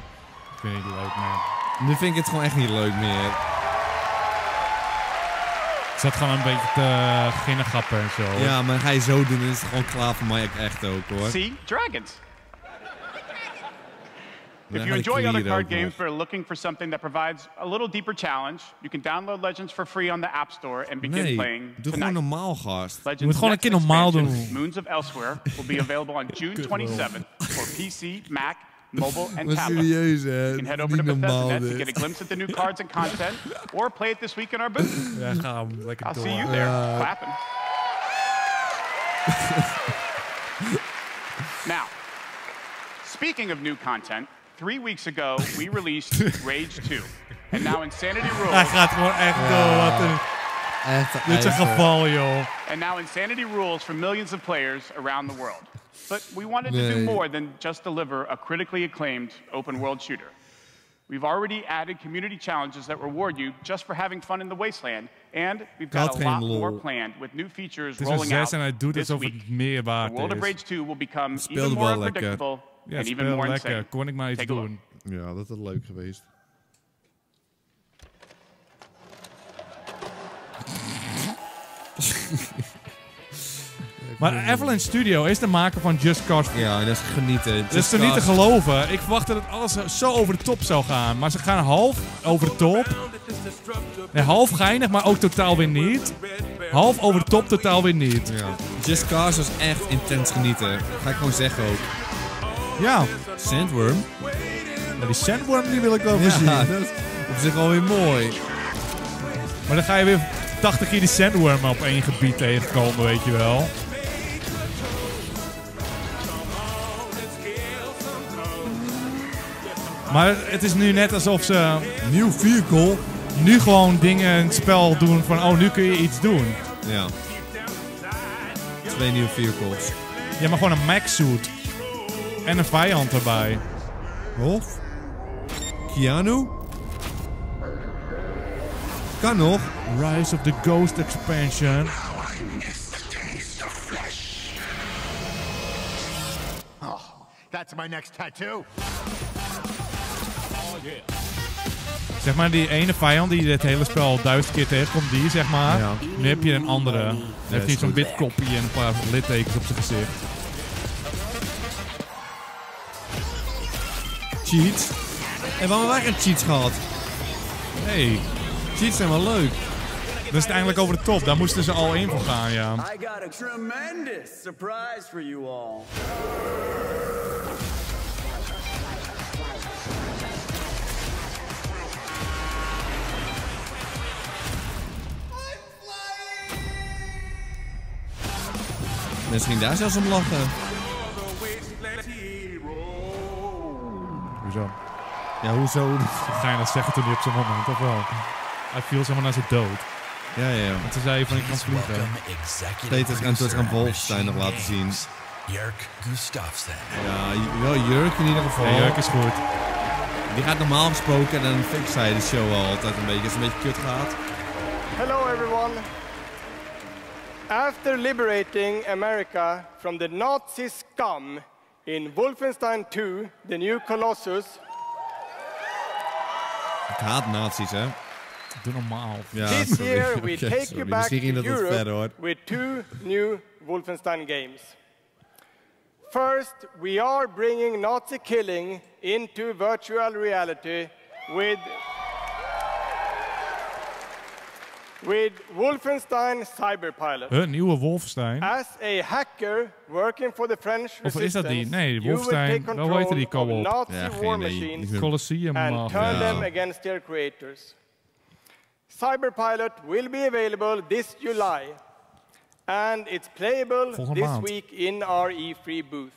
Ik vind het niet leuk meer. Nu vind ik het gewoon echt niet leuk meer. Ik zat gewoon een beetje te ginnegappen en zo. Ja, maar ga je zo doen, dan is het gewoon klaar voor mij echt ook, hoor. See? Dragons. If you enjoy other card games but are looking for something that provides a little deeper challenge, you can download Legends for free on the App Store and begin playing doe gewoon normaal, gast. Je moet gewoon een keer normaal doen. Moons of Elsewhere will be available on June 27th for PC, Mac, mobile, and tablet. Serieus, hè? You can head over to Bethesda to get a glimpse at the new cards and content, or play it this week in our booth. Ja, ga hem lekker I'll door. see you there, clapping. Now, speaking of new content, 3 weeks ago, we released Rage 2. And now Insanity Rules... Hij gaat gewoon echt door. Wat een... Dit is een geval, joh. And now Insanity Rules for millions of players around the world. But we wanted to do more than just deliver a critically acclaimed open-world shooter. We've already added community challenges that reward you just for having fun in the wasteland. And we've got a lot more planned with new features rolling out en hij doet this alsof het meer waard The World of is. Rage 2 will become even more unpredictable and even more lekker. insane. Kon ik maar iets doen. Ja, dat had leuk geweest. Maar Avalanche Studio is de maker van Just Cause. Ja, dat is genieten. Dat is er niet te geloven. Ik verwachtte dat alles zo over de top zou gaan. Maar ze gaan half over de top. Nee, half geinig, maar ook totaal weer niet. Half over de top, totaal weer niet. Ja. Just Cause was echt intens genieten. Ga ik gewoon zeggen ook. Ja. Sandworm. Ja, die Sandworm die wil ik wel weer zien. Ja, dat is op zich wel weer mooi. Maar dan ga je weer 80 keer die Sandworm op één gebied tegenkomen, weet je wel. Maar het is nu net alsof ze... Nieuw vehicle. Nu gewoon dingen in het spel doen van... Oh, nu kun je iets doen. Ja. 2 nieuwe vehicles. Ja, maar gewoon een mech-suit. En een vijand erbij. Of? Keanu? Kan nog. Rise of the Ghost expansion. Oh, that's my next tattoo. Zeg maar die ene vijand die dit hele spel 1000 keer tegenkomt, die zeg maar. Ja. Nu heb je een andere. Dan heeft hij zo'n wit kopje en een paar littekens op zijn gezicht. Cheats? En waarom hebben wij geen cheats gehad? Nee. Cheats zijn wel leuk. Dat is het eigenlijk over de top. Daar moesten ze al in voor gaan, ja. I got a tremendous surprise for you all. Mensen gingen daar zelfs om lachen. Hoezo? Ja, hoezo? Ga je dat zeggen toen hij op zo'n moment, of wel? Hij viel zeg maar naar zijn dood. Ja. Want toen zei je van, ik kan vliegen. Peter gaan Wolfenstein nog laten zien. Ja, Jurk in ieder geval. Ja, Jurk is goed. Die gaat normaal gesproken en dan fixt hij de show al altijd een beetje. Als het een beetje kut gaat. Hello everyone. After liberating America from the Nazi scum in Wolfenstein 2, The New Colossus. Ik haat nazi's, hè? Doe normaal. Ja, this year we take you back to Europe with 2 new Wolfenstein games. First, we are bringing Nazi killing into virtual reality with Wolfenstein Cyberpilot. Nieuwe Wolfenstein. As a hacker working for the French resistance, of is dat die? Nee, Wolfenstein. Wel heette die co-op. Nazi war machines Colosseum and turn them against their creators. Cyberpilot will be available this July, and it's playable this week in our E3 booth.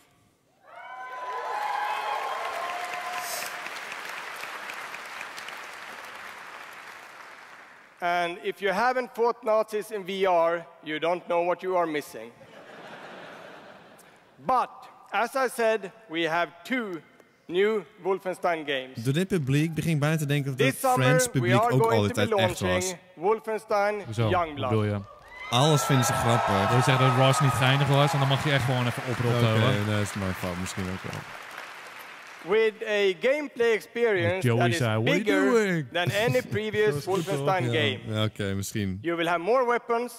And if you haven't fought Nazis in VR, you don't know what you are missing. But, as I said, we have 2 new Wolfenstein games. Door dit publiek begin ik bijna te denken dat het Friends publiek ook altijd echt was. Wolfenstein Youngblood. Alles vinden ze grappig. Wil je zeggen dat Ross niet geinig was en dan mag je echt gewoon even oprotten. Oké, dat is mijn fout misschien ook wel. With a gameplay experience that is bigger than any previous Wolfenstein game. Ja, oké, misschien. You will have more weapons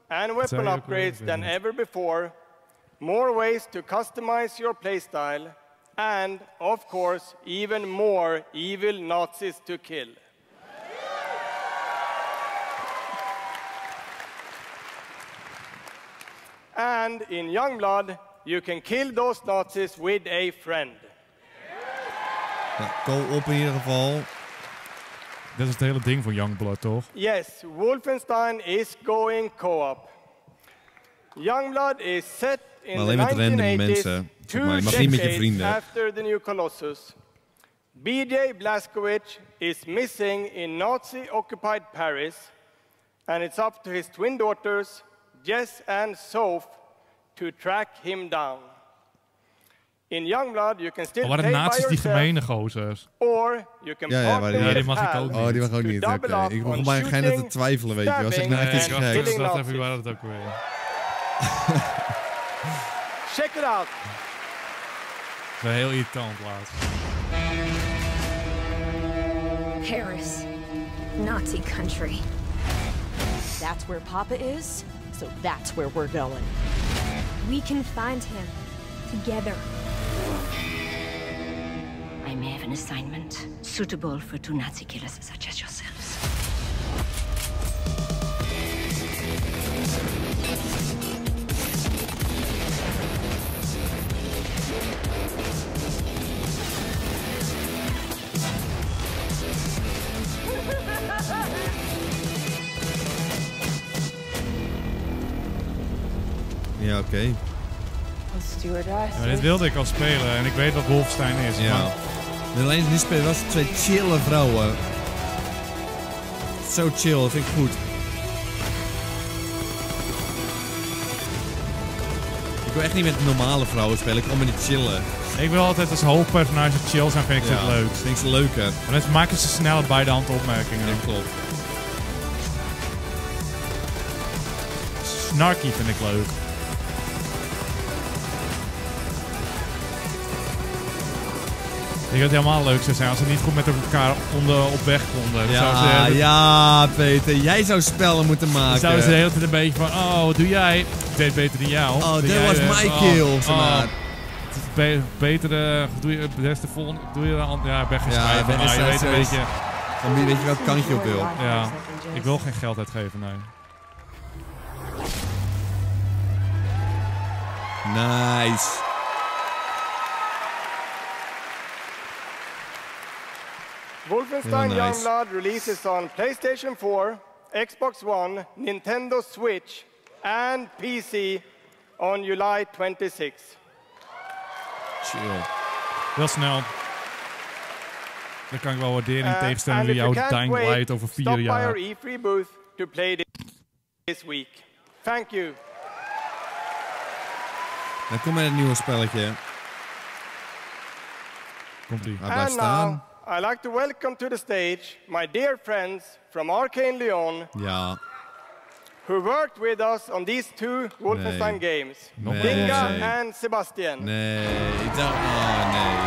and weapon upgrades than ever before, more ways to customize your playstyle, and, of course, even more evil Nazis to kill. And in Youngblood, you can kill those Nazis with a friend. Co-op in ieder geval. Dat is het hele ding van Youngblood, toch? Yes, Wolfenstein is going co-op. Youngblood is set in the 1980s, 2 decades after the new Colossus. BJ Blazkowicz is missing in Nazi-occupied Paris, and it's up to his twin daughters, Jess and Soph, to track him down. In Youngblood, you can still play by yourself, die gemene gozers. Or you can partner die mag ik ook niet. Oh, die mag ook niet. Oké. Ik begon bij een net te twijfelen, weet je. Was ik nou echt iets geks? Dat even waar het ook weer. Check it out. Dat is heel irritant laatst. Paris, Nazi country. That's where Papa is, so that's where we're going. We can find him together. I may have an assignment suitable for 2 Nazi killers such as yourselves. Ja, oké. Ja, dit wilde ik al spelen en ik weet wat Wolfenstein is. Ja. Maar... alleen niet spelen, dat was 2 chille vrouwen. Zo chill, dat vind ik goed. Ik wil echt niet met normale vrouwen spelen, ik wil met die chillen. Ik wil altijd als hoofdpersonage chill zijn, vind ik het leuk. Dat vind ik ze leuker. En dan maken ze snel bij de hand opmerkingen. Ja, klopt. Snarky vind ik leuk. Ik denk dat het helemaal leuk zou zijn als ze niet goed met elkaar op weg konden. Ja, Peter. Jij zou spellen moeten maken. Dan zouden ze de hele tijd een beetje van, oh, wat doe jij? Ik deed beter dan jou. Oh, dat was my kill. Beter, doe je het beste volgende, doe je dan? Ja, ik ben geen schrijver, maar je weet een beetje... Dan weet je welk kant je op wil. Ja, ik wil geen geld uitgeven, nee. Nice. Wolfenstein Youngblood releases on PlayStation 4, Xbox One, Nintendo Switch and PC on July 26. Chill. Heel snel. Dan kan ik wel waardering tegenstellen wie jouw Dying Light over 4 jaar. Stop by our E3 booth to play this week. Thank you. Dan komt met een nieuwe spelletje. Komt-ie. Hij blijft staan. I'd like to welcome to the stage my dear friends from Arcane Lyon. Ja. Who worked with us on these 2 Wolfenstein games. Dinga en Sebastian. Nee.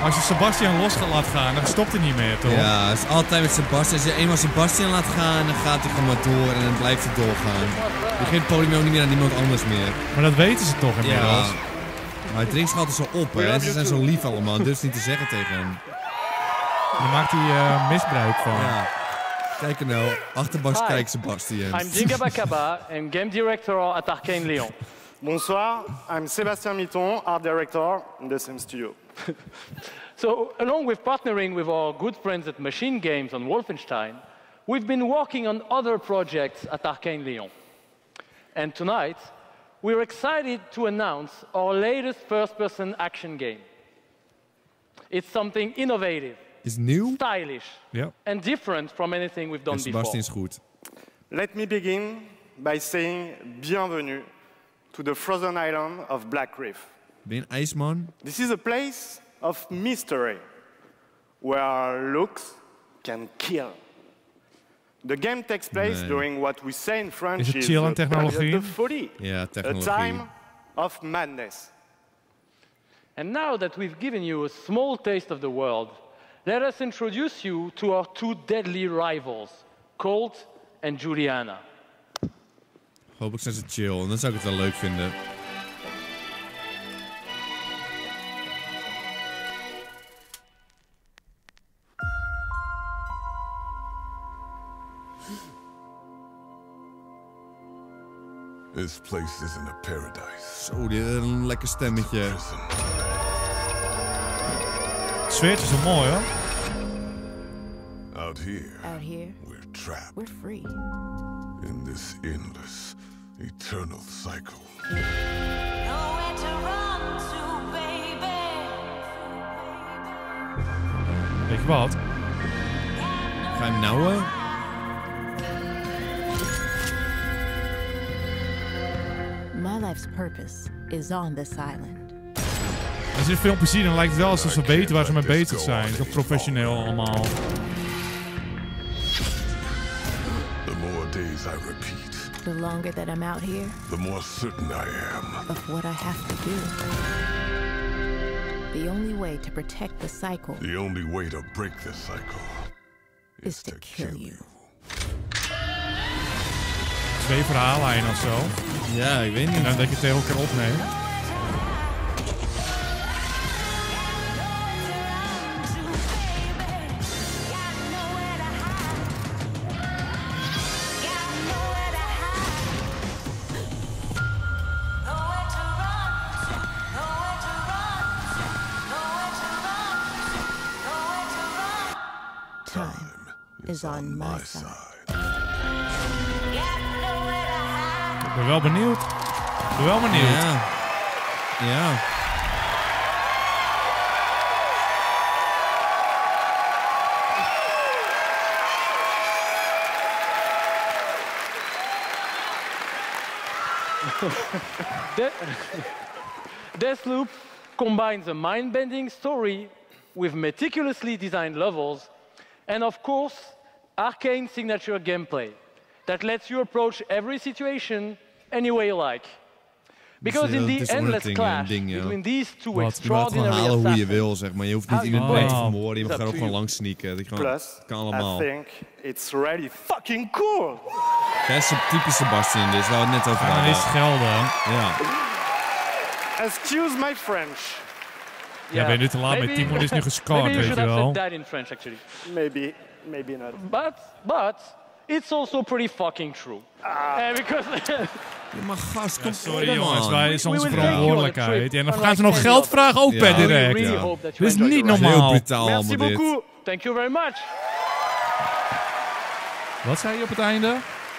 Als je Sebastian los laat gaan, dan stopt hij niet meer, toch? Ja, het is altijd met Sebastian. Als je eenmaal Sebastian laat gaan, dan gaat hij gewoon maar door en dan blijft hij doorgaan. Je geeft het podium ook niet meer aan niemand anders meer. Maar dat weten ze toch inmiddels? Ja. Maar hij drinkt zich altijd zo op, hè. Ze zijn zo lief allemaal, durf niet te zeggen tegen hem. Daar maakt hij misbruik van. Ja. Kijk er nou, achterbaks kijk Sebastian. I'm Dinga Bakaba and game director at Arcane Lyon. Bonsoir, I'm Sébastien Mitton, art director in the same studio. So, along with partnering with our good friends at Machine Games on Wolfenstein, we've been working on other projects at Arcane Lyon. And tonight, we're excited to announce our latest first-person action game. It's something innovative. Is nieuw? Stylish. Ja. And different from anything we've done before. Sebastian is goed. Let me begin by saying bienvenue to the frozen island of Black Reef. Ben je een ijsman? This is a place of mystery, where looks can kill. The game takes place during what we say in French is chill en technologie? The folie. Ja, technologie. A time of madness. And now that we've given you a small taste of the world, let us introduce you to our 2 deadly rivals, Colt and Juliana. Hopelijk zijn ze chill, dan zou ik het wel leuk vinden. This place isn't a paradise. Zo, die een lekker stemmetje. Het sfeertje is zo mooi, hoor. Out here, we're trapped. We're free. In this endless, eternal cycle. Nowhere to run to, baby. Weet je wat? Ga je hem nauwen? My life's purpose is on this island. Als je de filmpje ziet, dan lijkt het wel alsof ze weten waar ze mee bezig zijn. Zo professioneel allemaal. The more days I repeat, The longer that I'm out here, the more certain I am of what I have to do. The only way to protect the cycle. The only way to break the cycle is to kill you. 2 verhaallijnen of zo. Ja, ik weet niet. En dan dat je tegen elkaar opneemt. Time is on my side. Ik ben wel benieuwd. Ja. Ja. Deathloop combines a mind-bending story with meticulously designed levels and, of course, Arcane signature gameplay that lets you approach every situation any way you like. Because in the endless clash between these two extraordinary assassins... Je mag hoe je wil, zeg maar. Je hoeft niet iedereen te vermoorden. Je mag er ook gewoon langs sneaken. Plus, kan allemaal. I think it's really fucking cool. Dat is typisch Sebastian, dit. Waar we het net over hadden. Hij is schelden. Ja. Excuse my French. Ja, ben je nu te laat met Timon is nu gescoord, weet je wel. Maybe you should have said that in French, actually. Maybe not. But it's also pretty fucking true. Because... maar gast, kom sorry jongens, wij is onze verantwoordelijkheid. En dan gaan ze nog geld vragen, ook per direct. Dit is niet normaal. Heel brutaal allemaal dit. Thank you very much. Wat zei je op het einde?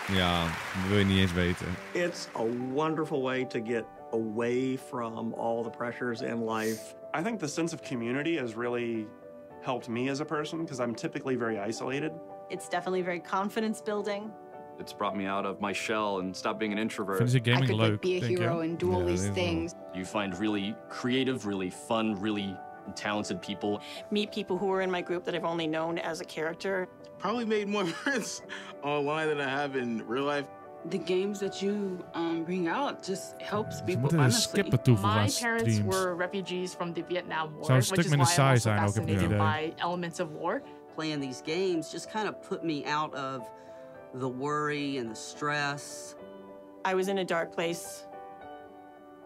Ja, dat wil je niet eens weten. It's a wonderful way to get away from all the pressures in life. I think the sense of community has really helped me as a person because I'm typically very isolated. It's definitely very confidence building. It's brought me out of my shell and stopped being an introvert. I could leuk, be a hero and do all these things. You find really creative, really fun, really talented people. Meet people who are in my group that I've only known as a character. Probably made more friends online than I have in real life. The games that you bring out just helps people, honestly. My parents were refugees from the Vietnam War, which is why I'm also fascinated by elements of war. Playing these games just kind of put me out of the worry and the stress. I was in a dark place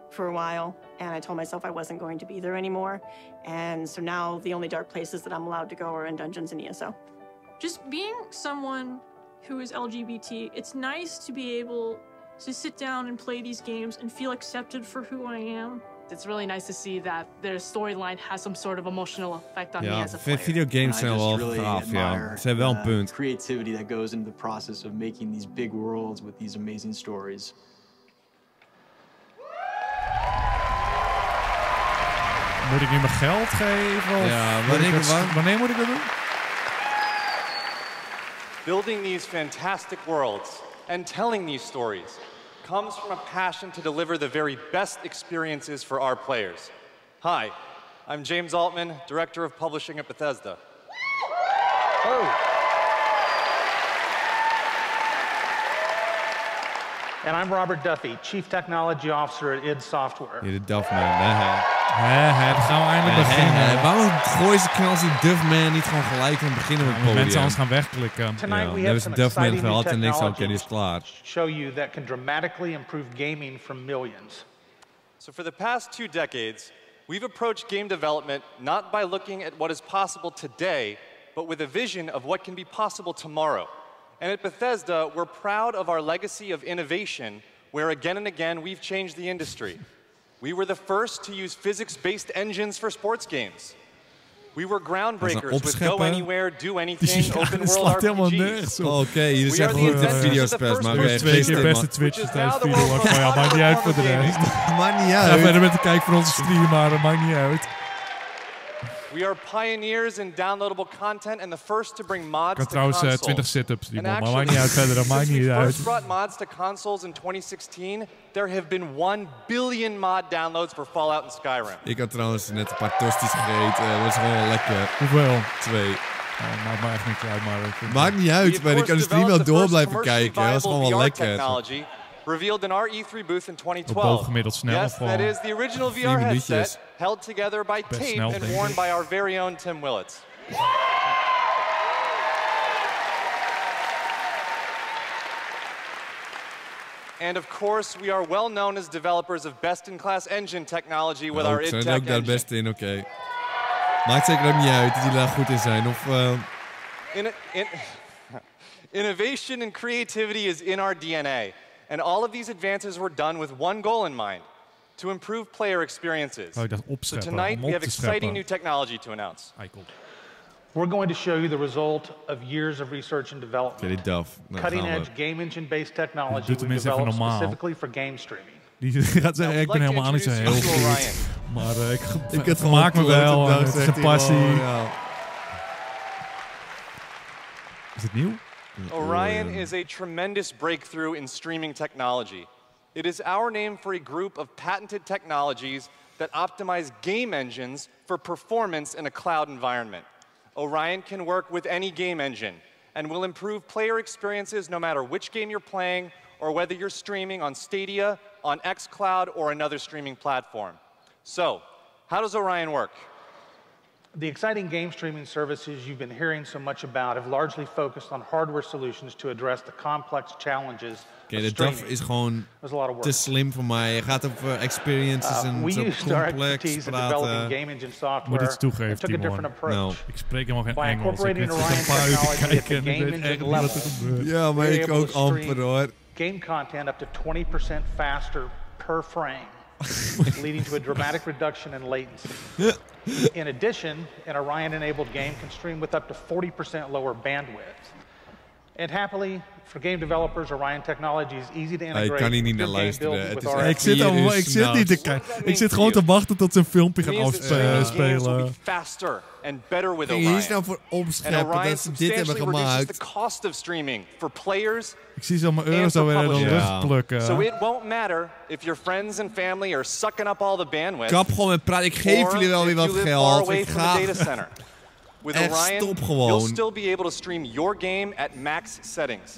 for a while, and I told myself I wasn't going to be there anymore. And so now the only dark places that I'm allowed to go are in dungeons and ESO. Just being someone who is LGBT, it's nice to be able to sit down and play these games and feel accepted for who I am. It's really nice to see that their storyline has some sort of emotional effect on me as a player. Videogames zijn wel gaaf, ja. Ze hebben wel een punt. Creativity that goes into the process of making these big worlds with these amazing stories. Moet ik nu mijn geld geven? Of ja, wanneer moet ik dat doen? Building these fantastic worlds and telling these stories comes from a passion to deliver the very best experiences for our players. Hi, I'm James Altman, Director of Publishing at Bethesda. Oh. And I'm Robert Duffy, Chief Technology Officer at id Software. You're the Duffman, dan gaan we eindelijk beginnen. Waarom gooien ze knals die Duffman niet gewoon gelijk aan het begin op het podium? Mensen anders gaan wegklikken. Tonight we have some exciting new technologies to show you that can dramatically improve gaming for millions. So for the past 2 decades, we've approached game development not by looking at what is possible today, but with a vision of what can be possible tomorrow. And at Bethesda, we're proud of our legacy of innovation, where again and again we've changed the industry. We were the first to use physics-based engines for sports games. We were groundbreakers with go anywhere, do anything, open world RPG's. Oké, jullie zeggen goed de videospels, maar we hebben 2 keer beste Twitch tijdens video. Maar ja, maakt niet uit voor de rest. Maakt niet uit. Ga verder met de kijk van onze stream, maar dat maakt niet uit. We are pioneers in downloadable content and the first to bring mods to consoles. Trouwens 20 sit-ups, maar maakt niet uit verder, dat maakt niet uit. First brought mods to consoles in 2016. There have been 1 billion mod downloads for Fallout and Skyrim. Ik had trouwens net een paar tosti's gegeten. Dat was gewoon wel lekker. Hoeveel? 2. Maakt me echt niet uit, maar... Maakt niet uit, maar ik kan de stream wel door blijven kijken. Dat was gewoon wel lekker. Revealed in our E3 booth in 2012. Gemiddeld snel. Yes, that is the original VR headset held together by tape and worn by our very own Tim Willits. And of course, we are well known as developers of best-in-class engine technology with our id Tech engine. Ook daar best in, oké. Maakt zeker ook niet uit dat jullie daar goed in zijn. Of, Innovation and creativity is in our DNA. And all of these advances were done with one goal in mind, to improve player experiences. So tonight we have exciting new technology to announce. We're going to show you the result of years of research and development. Cutting-edge game engine-based technology we developed specifically for game streaming. Die gaat zeggen, ik ben helemaal niet zo heel goed. Maar ik het vermaak me wel, het is een passie. Is het nieuw? Orion is a tremendous breakthrough in streaming technology. It is our name for a group of patented technologies that optimize game engines for performance in a cloud environment. Orion can work with any game engine and will improve player experiences no matter which game you're playing or whether you're streaming on Stadia, on xCloud or another streaming platform. So, how does Orion work? The exciting game streaming services you've been hearing so much about have largely focused on hardware solutions to address the complex challenges de DAF is gewoon te slim voor mij. Je gaat over experiences en zo complex praten. Moet iets toegeven, Timon. Nou, ik spreek helemaal geen Engels. Ik heb een paar uur te kijken en ik weet echt niet wat er gebeurt. Ja, maar ik ook amper hoor. Game content up to 20% faster per frame, leading to a dramatic reduction in latency. In addition, an Orion-enabled game can stream with up to 40% lower bandwidth. And happily, for game developers, Orion technology is easy to integrate. Ik kan hier niet naar luisteren. Ik zit niet te kijken. Ik zit gewoon te wachten tot ze een filmpje gaan afspelen. Kijk, hier is nou voor opscheppen dat ze dit hebben gemaakt. Ik zie zo mijn euro's alweer dan rust plukken. So it won't matter if your friends and family are sucking up all the bandwidth. Kap gewoon met praten. Ik geef jullie wel weer wat geld. Ik ga. With Echt, Orion, stop gewoon. you'll still be able to stream your game at max settings.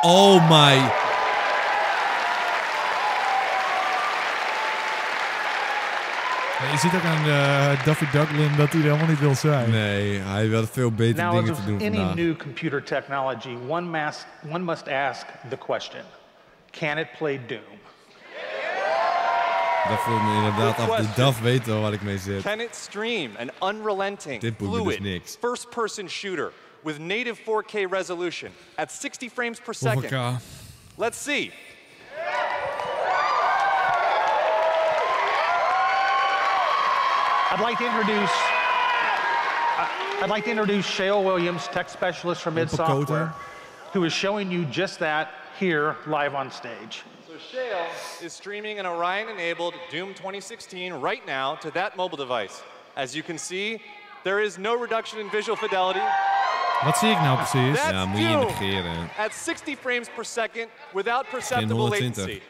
Oh my. Je ziet ook aan Daffy Duckland dat hij er helemaal niet wil zijn. Nee, hij wil veel betere dingen te doen vandaag. Now, as any new computer technology, one must ask the question: can it play Doom? Dat voelt me inderdaad af. De DAF weet wel waar ik mee zit. Can it stream an unrelenting, fluid, first-person shooter with native 4K resolution at 60 frames per second? Let's see. I'd like to introduce Shale Williams, tech specialist from id Software, who is showing you just that here live on stage. So Shale is streaming an Orion-enabled Doom 2016 right now to that mobile device. As you can see, there is no reduction in visual fidelity. Wat zie ik nou precies? Ja, moet je negeren. At 60 frames per second without perceptible latency.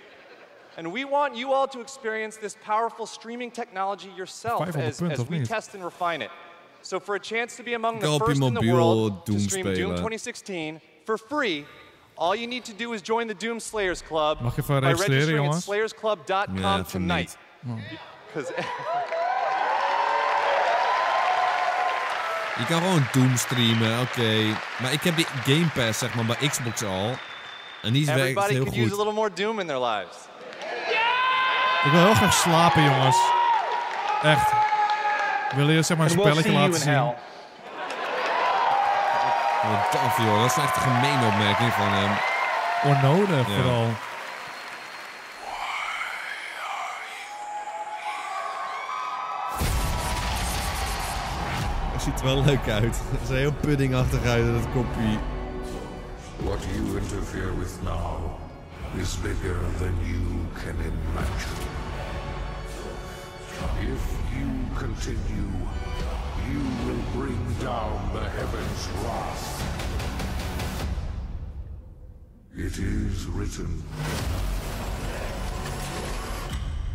And we want you all to experience this powerful streaming technology yourself as we test and refine it. So for a chance to be among the first in the world to stream Doom 2016 for free, all you need to do is join the Doom Slayers Club by registering at slayersclub.com tonight. Je kan gewoon Doom streamen, oké. Maar ik heb die Game Pass zeg maar bij Xbox al. En die werkt heel goed. Everybody could use a little more Doom in their lives. Ik wil heel graag slapen, jongens. Echt. Ik wil je zeg maar een spelletje laten zien. Wat daf, joh. Dat is echt een gemene opmerking van hem. Onnodig, vooral. Het ziet er wel leuk uit. Het is er heel puddingachtig uit, dat kopie. What you interfere with now is bigger than you can imagine. If you continue, you will bring down the heavens' wrath. It is written.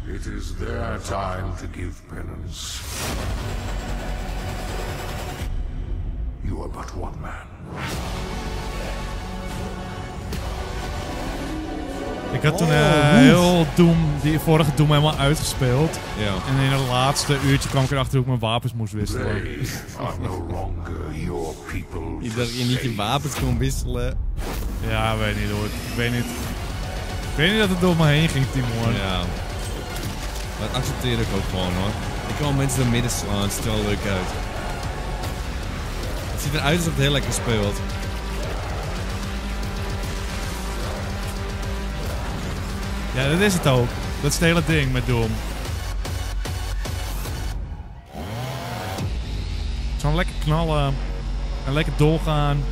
It is their time to give penance. You are but one man. Ik had toen heel die vorige Doom helemaal uitgespeeld. Ja. En in het laatste uurtje kwam ik erachter hoe ik mijn wapens moest wisselen. Je dacht dat je niet je wapens kon wisselen? Ja, weet niet hoor. Ik weet niet dat het door me heen ging, Timon. Ja. Dat accepteer ik ook gewoon hoor. Ik kan mensen door midden slaan, het ziet er wel leuk uit. Het ziet eruit alsof het heel lekker speelt. Ja, dat is het ook. Dat is het hele ding met Doom. Gewoon lekker knallen. En lekker doorgaan.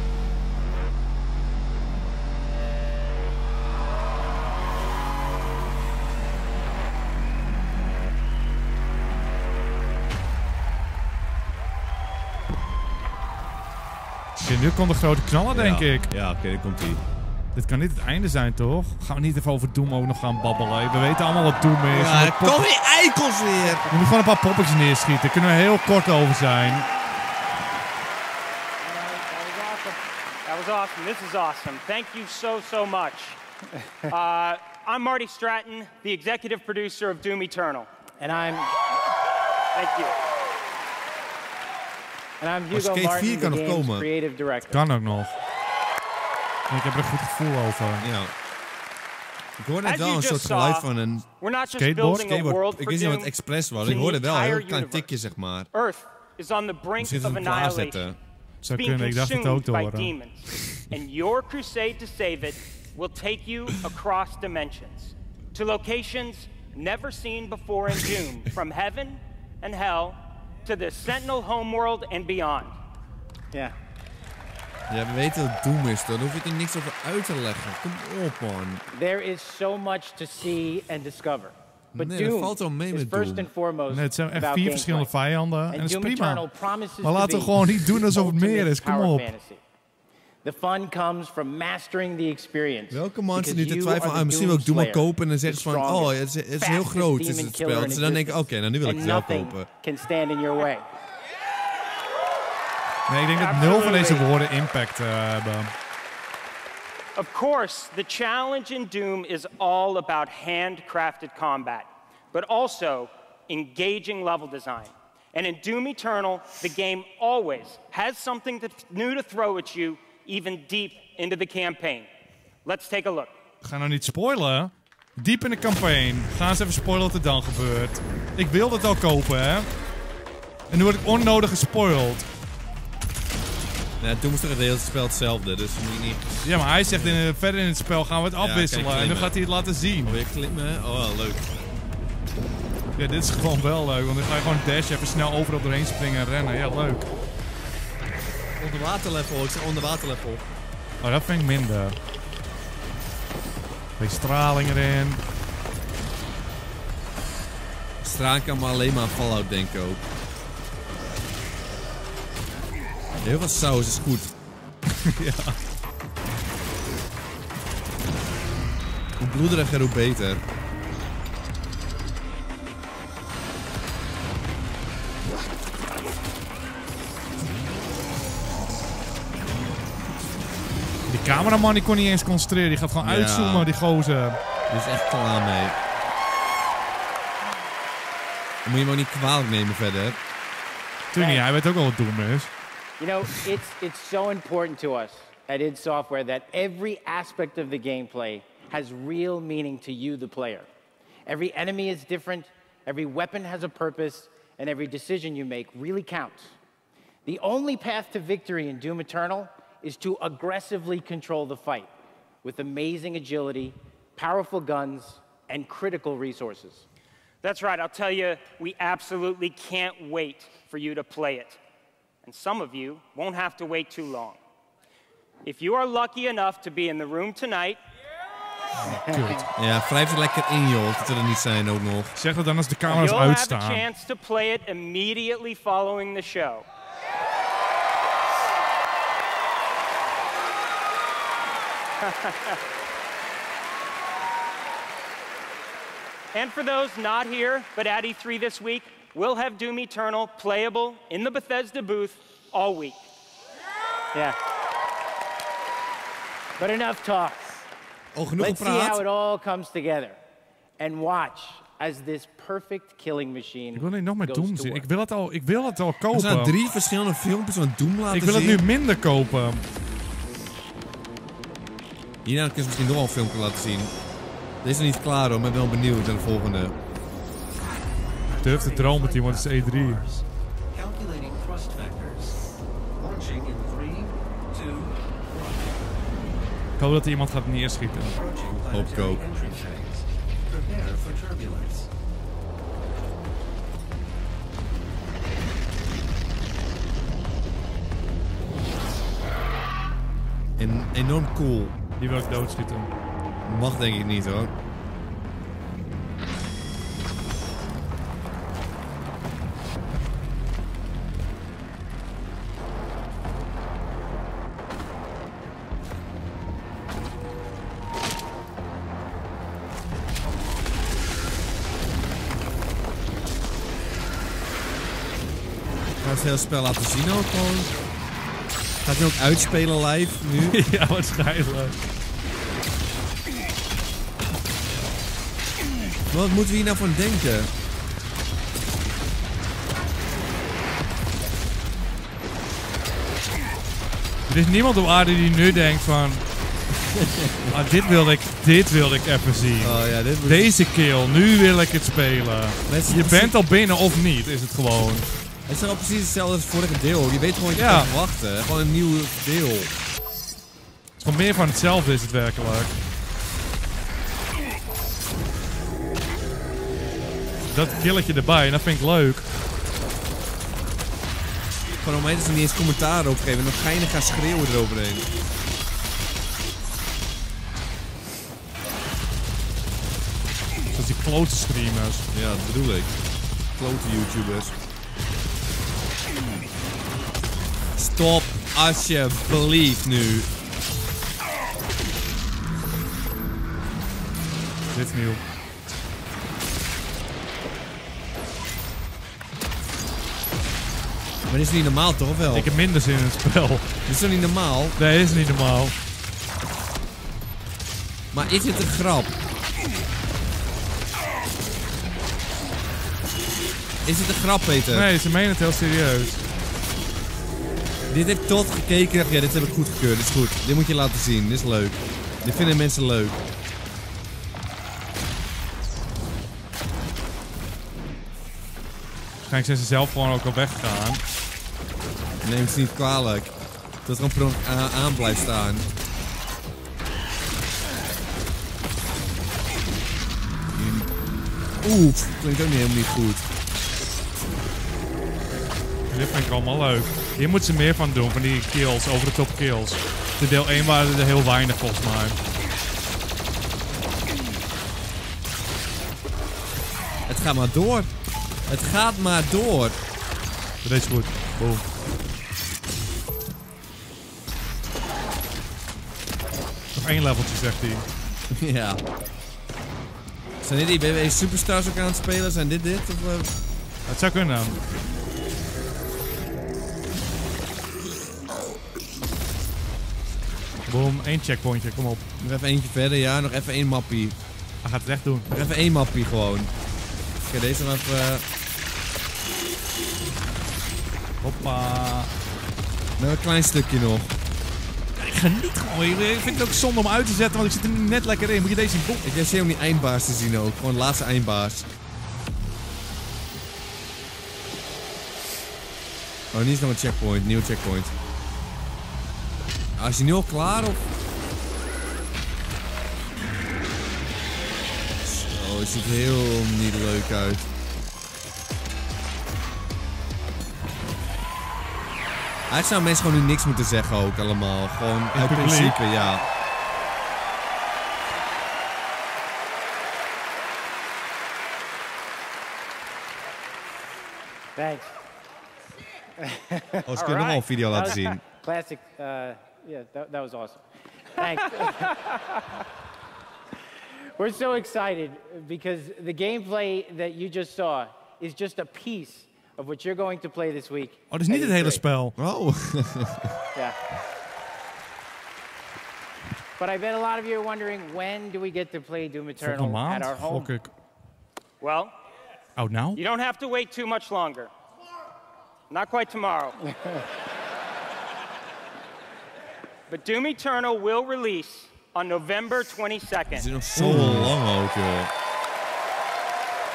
Oké, nu komt de grote knallen, denk ik. Ja, oké, daar komt ie. Dit kan niet het einde zijn, toch? Gaan we niet even over Doom ook nog gaan babbelen? We weten allemaal wat Doom is. Ja, kom die eikels weer! We moeten gewoon een paar poppetjes neerschieten. Daar kunnen we heel kort over zijn. That was awesome. This is awesome. Thank you so much. I'm Marty Stratton, the executive producer of Doom Eternal. And I'm... Thank you. And I'm Hugo Martin, the game's creative director. Kan ook nog. Ik heb er een goed gevoel over. Ja. Ik hoorde net wel een soort geluid van een skateboard. Ik wist niet wat het expres was. Ik hoorde wel een heel klein tikje, zeg maar. Earth is on the brink of annihilation. Zou kunnen, ik dacht het ook te horen. And your crusade to save it will take you across dimensions. To locations never seen before in Doom. From heaven and hell to the Sentinel homeworld and beyond. Ja, we weten dat het Doom is, daar hoef ik er niks over uit te leggen. Kom op, man. There is so much to see and discover. But nee, Doom dat valt wel mee met first and foremost het zijn echt 4 verschillende vijanden en dat is prima. Maar laten we gewoon niet doen alsof het meer is. Kom op. The fun comes from mastering the experience. Welke mensen nu te twijfelen, misschien wil ik Doom al kopen en dan zeggen ze van, oh, het is heel groot, is het spel. Dus dan denk ik, oké, nou nu wil ik het wel kopen. Can stand in your way. Nee, ik denk dat 0 van deze woorden impact hebben. Of course, the challenge in Doom is all about handcrafted combat, but also engaging level design. And in Doom Eternal, the game always has something new to throw at you, even deep into the campaign. Let's take a look. Ga nou niet spoilen. Diep in de campagne. Ga eens even spoilen wat er dan gebeurt. Ik wilde het al kopen, hè. En nu word ik onnodig gespoild. Ja, toen moest er het hele spel hetzelfde, dus moet je niet... Ja, maar hij zegt verder in het spel gaan we het afwisselen. En nu gaat hij het laten zien. Wil je klimmen? Oh, leuk. Ja, dit is gewoon wel leuk, want dan ga je gewoon dashen, even snel overal doorheen springen en rennen. Ja, leuk. Onderwaterlevel, ik zeg onderwaterlevel. Oh, dat vind ik minder. Beetje straling erin. Straling kan maar alleen maar Fallout denken ook. Heel veel saus is goed. Ja. Hoe bloederiger, hoe beter. Die cameraman die kon niet eens concentreren. Die gaat gewoon uitzoomen, die gozer. Die is echt klaar mee. Dan moet je hem ook niet kwalijk nemen verder. Tuurlijk niet, hij weet ook wel wat Doom is. You know, it's so important to us at id Software that every aspect of the gameplay has real meaning to you, the player. Every enemy is different, every weapon has a purpose, and every decision you make really counts. The only path to victory in Doom Eternal is to aggressively control the fight with amazing agility, powerful guns, and critical resources. That's right, I'll tell you, we absolutely can't wait for you to play it. And some of you won't have to wait too long. If you are lucky enough to be in the room tonight... Ja, wrijf er lekker in, joh. Dat we er niet zijn ook nog. Zeg dat dan als de camera's uitstaan. You'll have a chance to play it immediately following the show. And for those not here, but at E3 this week, we'll have Doom Eternal playable in the Bethesda booth all week. Yeah. But enough talk. Oh, genoeg Let's gepraat. see how it all comes together. And watch as this perfect killing machine. Ik wil niet nog meer Doom zien. Ik wil het al kopen. Er zijn 3 verschillende filmpjes van Doom laten zien. Ik wil het nu minder kopen. Hierna kun je misschien nog wel een filmpje laten zien. Deze is nog niet klaar hoor, maar ik ben wel benieuwd naar de volgende. Ik durf te dromen, team, want het is E3. Ik hoop dat er iemand gaat neerschieten. Hoop ik ook. En enorm cool. Die wil ik doodschieten. Mag denk ik niet hoor. Gaat het hele spel laten zien ook gewoon? Gaat hij ook uitspelen live nu? Ja, waarschijnlijk. Wat moeten we hier nou van denken? Er is niemand op aarde die nu denkt van... dit wilde ik even zien. Oh, ja, Deze kill, nu wil ik het spelen. Je bent al binnen of niet, is het gewoon. Het is al precies hetzelfde als het vorige deel. Je weet gewoon wat je kan verwachten. Gewoon een nieuw deel. Het is gewoon meer van hetzelfde is het werkelijk. Dat killetje erbij, dat vind ik leuk. Gewoon om mij dat ze niet eens commentaar opgeven en nog geinig gaan schreeuwen eroverheen. Dat die klote streamers. Ja, dat bedoel ik. Klote YouTubers. Stop alsjeblieft nu. Dit is nieuw. Maar dit is niet normaal toch, of wel? Ik heb minder zin in het spel. Dit is toch niet normaal? Nee, dit is niet normaal. Maar is het een grap? Is het een grap, Peter? Nee, ze menen het heel serieus. Dit heeft Todd gekeken. Ja, dit heb ik goedgekeurd. Dit is goed. Dit moet je laten zien. Dit is leuk. Dit vinden mensen leuk. Waarschijnlijk zijn ze zelf gewoon ook al weggegaan. Neem het niet kwalijk. Dat het gewoon aan blijft staan. Oeh, klinkt ook niet helemaal niet goed. Dit vind ik allemaal leuk. Hier moeten ze meer van doen, van die kills, over de top kills. De deel 1 waren er heel weinig volgens mij. Het gaat maar door. Het gaat maar door. Deze is goed. Boom. Nog 1 leveltje, zegt hij. Ja. Zijn dit die BW Superstars ook aan het spelen? Zijn dit? Of, Het zou kunnen. Boom, 1 checkpointje, kom op. Nog even eentje verder, ja. Nog even 1 mappie. Hij gaat het echt doen. Nog even 1 mappie gewoon. Oké, deze nog even... Hoppa. Nog een klein stukje nog. Ik geniet gewoon. Ik vind het ook zonde om uit te zetten, want ik zit er net lekker in. Moet je deze zien? Boom. Ik zie om die eindbaas te zien ook. Gewoon de laatste eindbaas. Oh, nu is nog een checkpoint. Nieuw checkpoint. Is hij nu al klaar of? Zo, het ziet er heel niet leuk uit. Eigenlijk zou mensen gewoon nu niks moeten zeggen ook allemaal. Gewoon uit principe, ja. Thanks. Oh, ze kunnen nog wel een video laten zien. Classic. Yeah, that was awesome. Thanks. We're so excited because the gameplay that you just saw is just a piece of what you're going to play this week. Oh, dat is niet het hele spel. Oh. Yeah. But I bet a lot of you are wondering, when do we get to play Doom Eternal at our home? Well, now? You don't have to wait too much longer. Not quite tomorrow. But Doom Eternal will release on November 22nd. Het is nog zo lang ook, joh.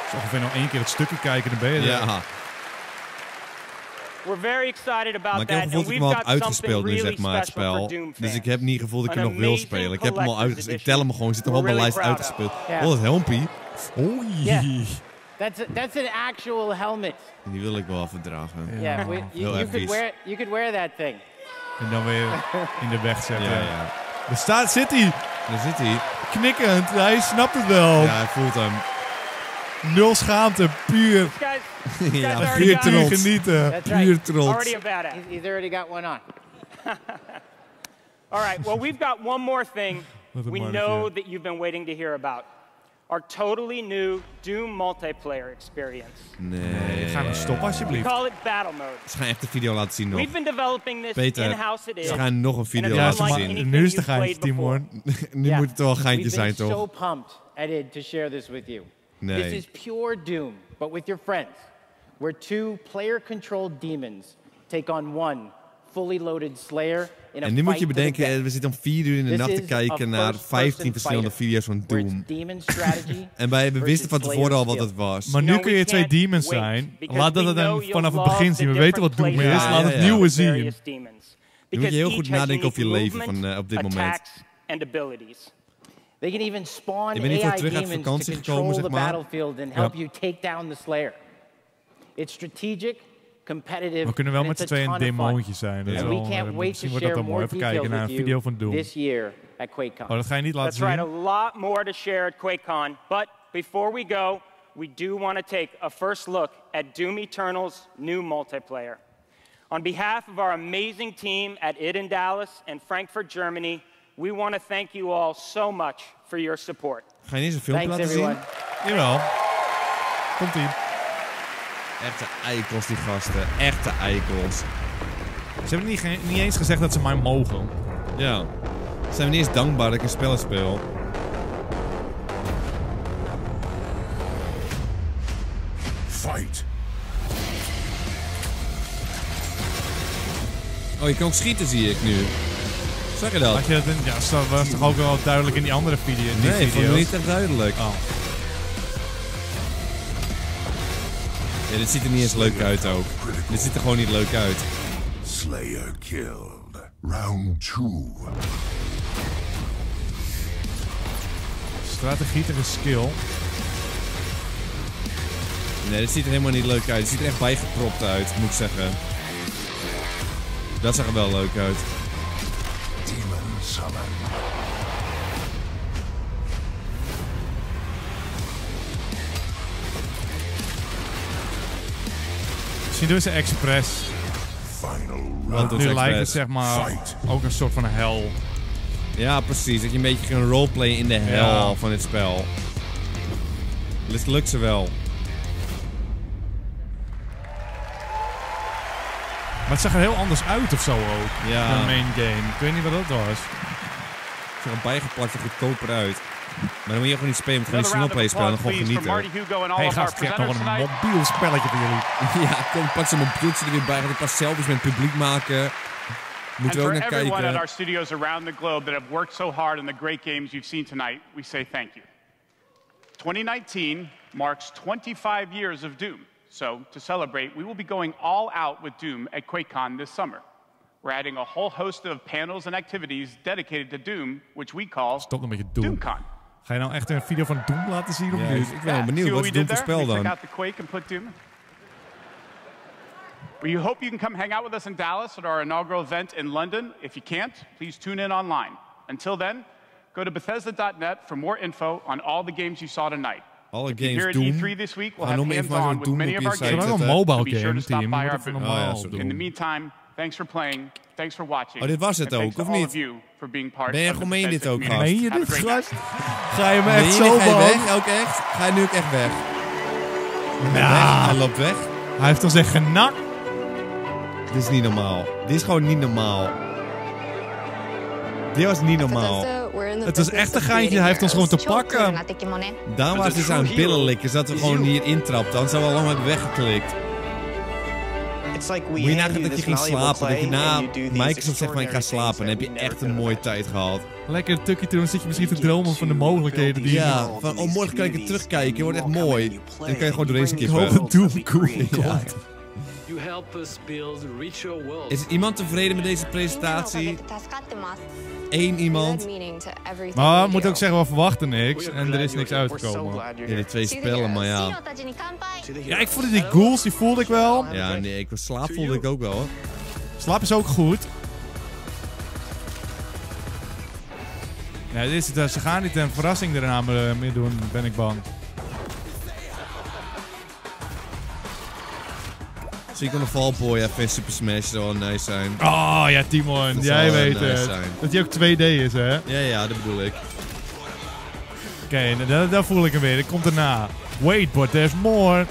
Het is ongeveer nog 1 keer het stukje kijken, dan ben je er. Ja. We're very excited about Maar ik heb het gevoel dat ik hem al heb uitgespeeld nu, zeg maar, het spel. Dus ik heb niet het gevoel dat ik hem nog wil spelen. Ik heb hem al uitgespeeld. Ik tel hem gewoon, zit hem op mijn lijst uitgespeeld. Oh, dat helmpie. Oei. That's an actual helmet. Die wil ik wel even dragen. Yeah, you could wear that thing. En dan weer in de weg zetten. Ja. Daar zit hij. Daar zit hij. Knikkend. Hij snapt het wel. Ja, hij voelt hem. 0 schaamte. Puur. Ja, puur trots. Genieten. Puur trots. Already a badass. He's already got one on. All right, well, we've got one more thing we know that you've been waiting to hear about. Our totally new Doom multiplayer experience. Nee. Ga maar stoppen alsjeblieft. We call it battle mode. Ze gaan echt een video laten zien nog. We've been developing this Peter, in-house it is. ze gaan nog een video laten zien. Nu is de geintje, Timon. Nu moet het wel een geintje zijn, toch? We'd be so pumped, Ed, to share this with you. Nee. This is pure Doom, but with your friends. Where 2 player-controlled demons take on 1 fully loaded Slayer in a En nu moet je fight to the bedenken, death. we zitten om 4 uur in de This nacht te is kijken a naar first-person 15 verschillende fighter, video's van where it's Doom. demon strategy En we wisten versus van tevoren al wat Slayer het was. Maar nu kun je 2 demons zijn. Laat dat dan vanaf het begin zien. We weten wat Doom is. Laat het nieuwe zien. Nu moet je heel goed nadenken over je leven van, op dit moment. They can even spawn Je bent niet AI terug uit demons vakantie to gekomen, control zeg the maar. battlefield and help you take down the Slayer. It's strategic, competitive, We kunnen wel and met it's z'n a tweeën ton een of fun. demoontje zijn. Dus And we can't wait misschien to wordt dat share dan mooi. more Even kijken naar details een with video you van Doom. this year at QuakeCon. Oh, dat ga je niet laten That's zien. right, a lot more to share at QuakeCon. But before we go, we do want to take a first look at Doom Eternal's new multiplayer. On behalf of our amazing team at id in Dallas and Frankfurt, Germany, we want to thank you all so much for your support. Ga je niet eens een filmpje Thanks, laten everyone. zien? Jawel. Komt-ie. Echte eikels, die gasten. Echte eikels. Ze hebben niet eens gezegd dat ze mij mogen. Ja. Ze zijn niet eens dankbaar dat ik een spel speel. Fight. Oh, je kan ook schieten, zie ik nu. Zag je dat? Had je dat ja, dat was toch ook wel duidelijk in die andere video? Nee, ik vond het niet echt duidelijk. Oh. Ja, dit ziet er niet eens leuk uit ook. Dit ziet er gewoon niet leuk uit. Slayer killed. Round 2. Strategie tegen skill. Nee, dit ziet er helemaal niet leuk uit. Het ziet er echt bijgepropt uit, moet ik zeggen. Dat zag er wel leuk uit. Demon summon. Misschien doen ze expres. Want nu lijkt het zeg maar ook een soort van hel. Ja, precies. Dat je een beetje kan roleplayen in de hel van dit spel. Dat lukt ze wel. Maar het zag er heel anders uit of zo ook. Ja. De main game. Ik weet niet wat dat was. Het zag er bijgeplakt er goedkoper uit. Maar dan moet je gewoon niet spelen. Je moet gewoon die singleplayer spelen en gewoon genieten. Hey gast, ik krijg nog een mobiel spelletje voor jullie. Ja, kom, pak zo'n mobieltje er weer bij. Gaan een paar selfies met het publiek maken. Moeten we ook naar kijken. And for everyone at our studios around the globe that have worked so hard on the great games you've seen tonight, we say thank you. 2019 marks 25 years of Doom. So, to celebrate, we will be going all out with Doom at QuakeCon this summer. We're adding a whole host of panels and activities dedicated to Doom, which we call Stop een beetje Doom. DoomCon. Ga je nou echt een video van Doom laten zien of Ja, niet? ik ben wel benieuwd. Wat is Doom voor spel dan? Check out the Quake and put Doom. We hope you can come hang out with us in Dallas at our inaugural event in London. If you can't, please tune in online. Until then, go to Bethesda.net for more info on all the games you saw tonight. Alle if you're games here at Doom. E3 this week, we'll Ga have nog even maar hands-on zo'n with many of our Doom games. een mobile Be sure game to stop team. by Moet our even booth. normaal doen. In the meantime, thanks for playing, thanks for watching. Oh, dit was het and ook, thanks to of all niet? of you for being part Ben je of the gewoon mee in dit Bethesda ook, gast? community. Meen je dit, Have a great gast? Ga je me echt zo Ga je boos? weg ook echt? Ga je nu ook echt weg? Hij loopt weg. Hij heeft ons echt genakt. Dit is niet normaal. Dit is gewoon niet normaal. Dit was niet normaal. Het was echt een geintje. Hij heeft ons gewoon te pakken. Daarom was het dus aan het billen likken, zodat we gewoon hier intrapten. Anders zouden we al lang hebben weggeklikt. Moet je nagaan dat je ging slapen. Dat je na Microsoft zegt van ik ga slapen. Dan heb je echt een mooie tijd gehad. Lekker tukje toen zit je misschien te dromen van de mogelijkheden die ja, van oh morgen kan ik het terugkijken. Wordt echt mooi. En dan kan je gewoon doorheen skippen. Ik hoop dat Doom cool Ja. You help us build richer worlds. Is iemand tevreden met deze presentatie? Eén iemand. Maar we moeten ook zeggen, we verwachten niks. En er is niks uitgekomen. Ja, die 2 spellen, maar ja. Ja, ik voelde die ghouls, die voelde ik wel. Ja, nee, slaap voelde ik ook wel, hoor. Slaap is ook goed. Ja, dit is, ze gaan niet een verrassing eraan meer doen, ben ik bang. Zie ik een Fallboy even in Super Smash zou wel nice zijn. Oh ja, Timon, Dat jij zou weet nice het. zijn. Dat hij ook 2D is, hè? Ja, dat bedoel ik. Oké, daar voel ik hem weer. Dat komt erna. Wait, but there's more.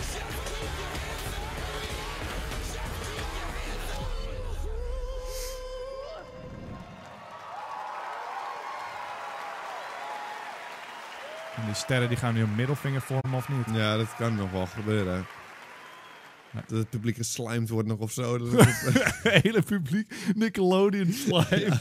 En die sterren die gaan nu een middelvinger vormen of niet? Ja, dat kan nog wel gebeuren. Dat het publiek geslijmd wordt nog of zo. Het hele publiek Nickelodeon slime.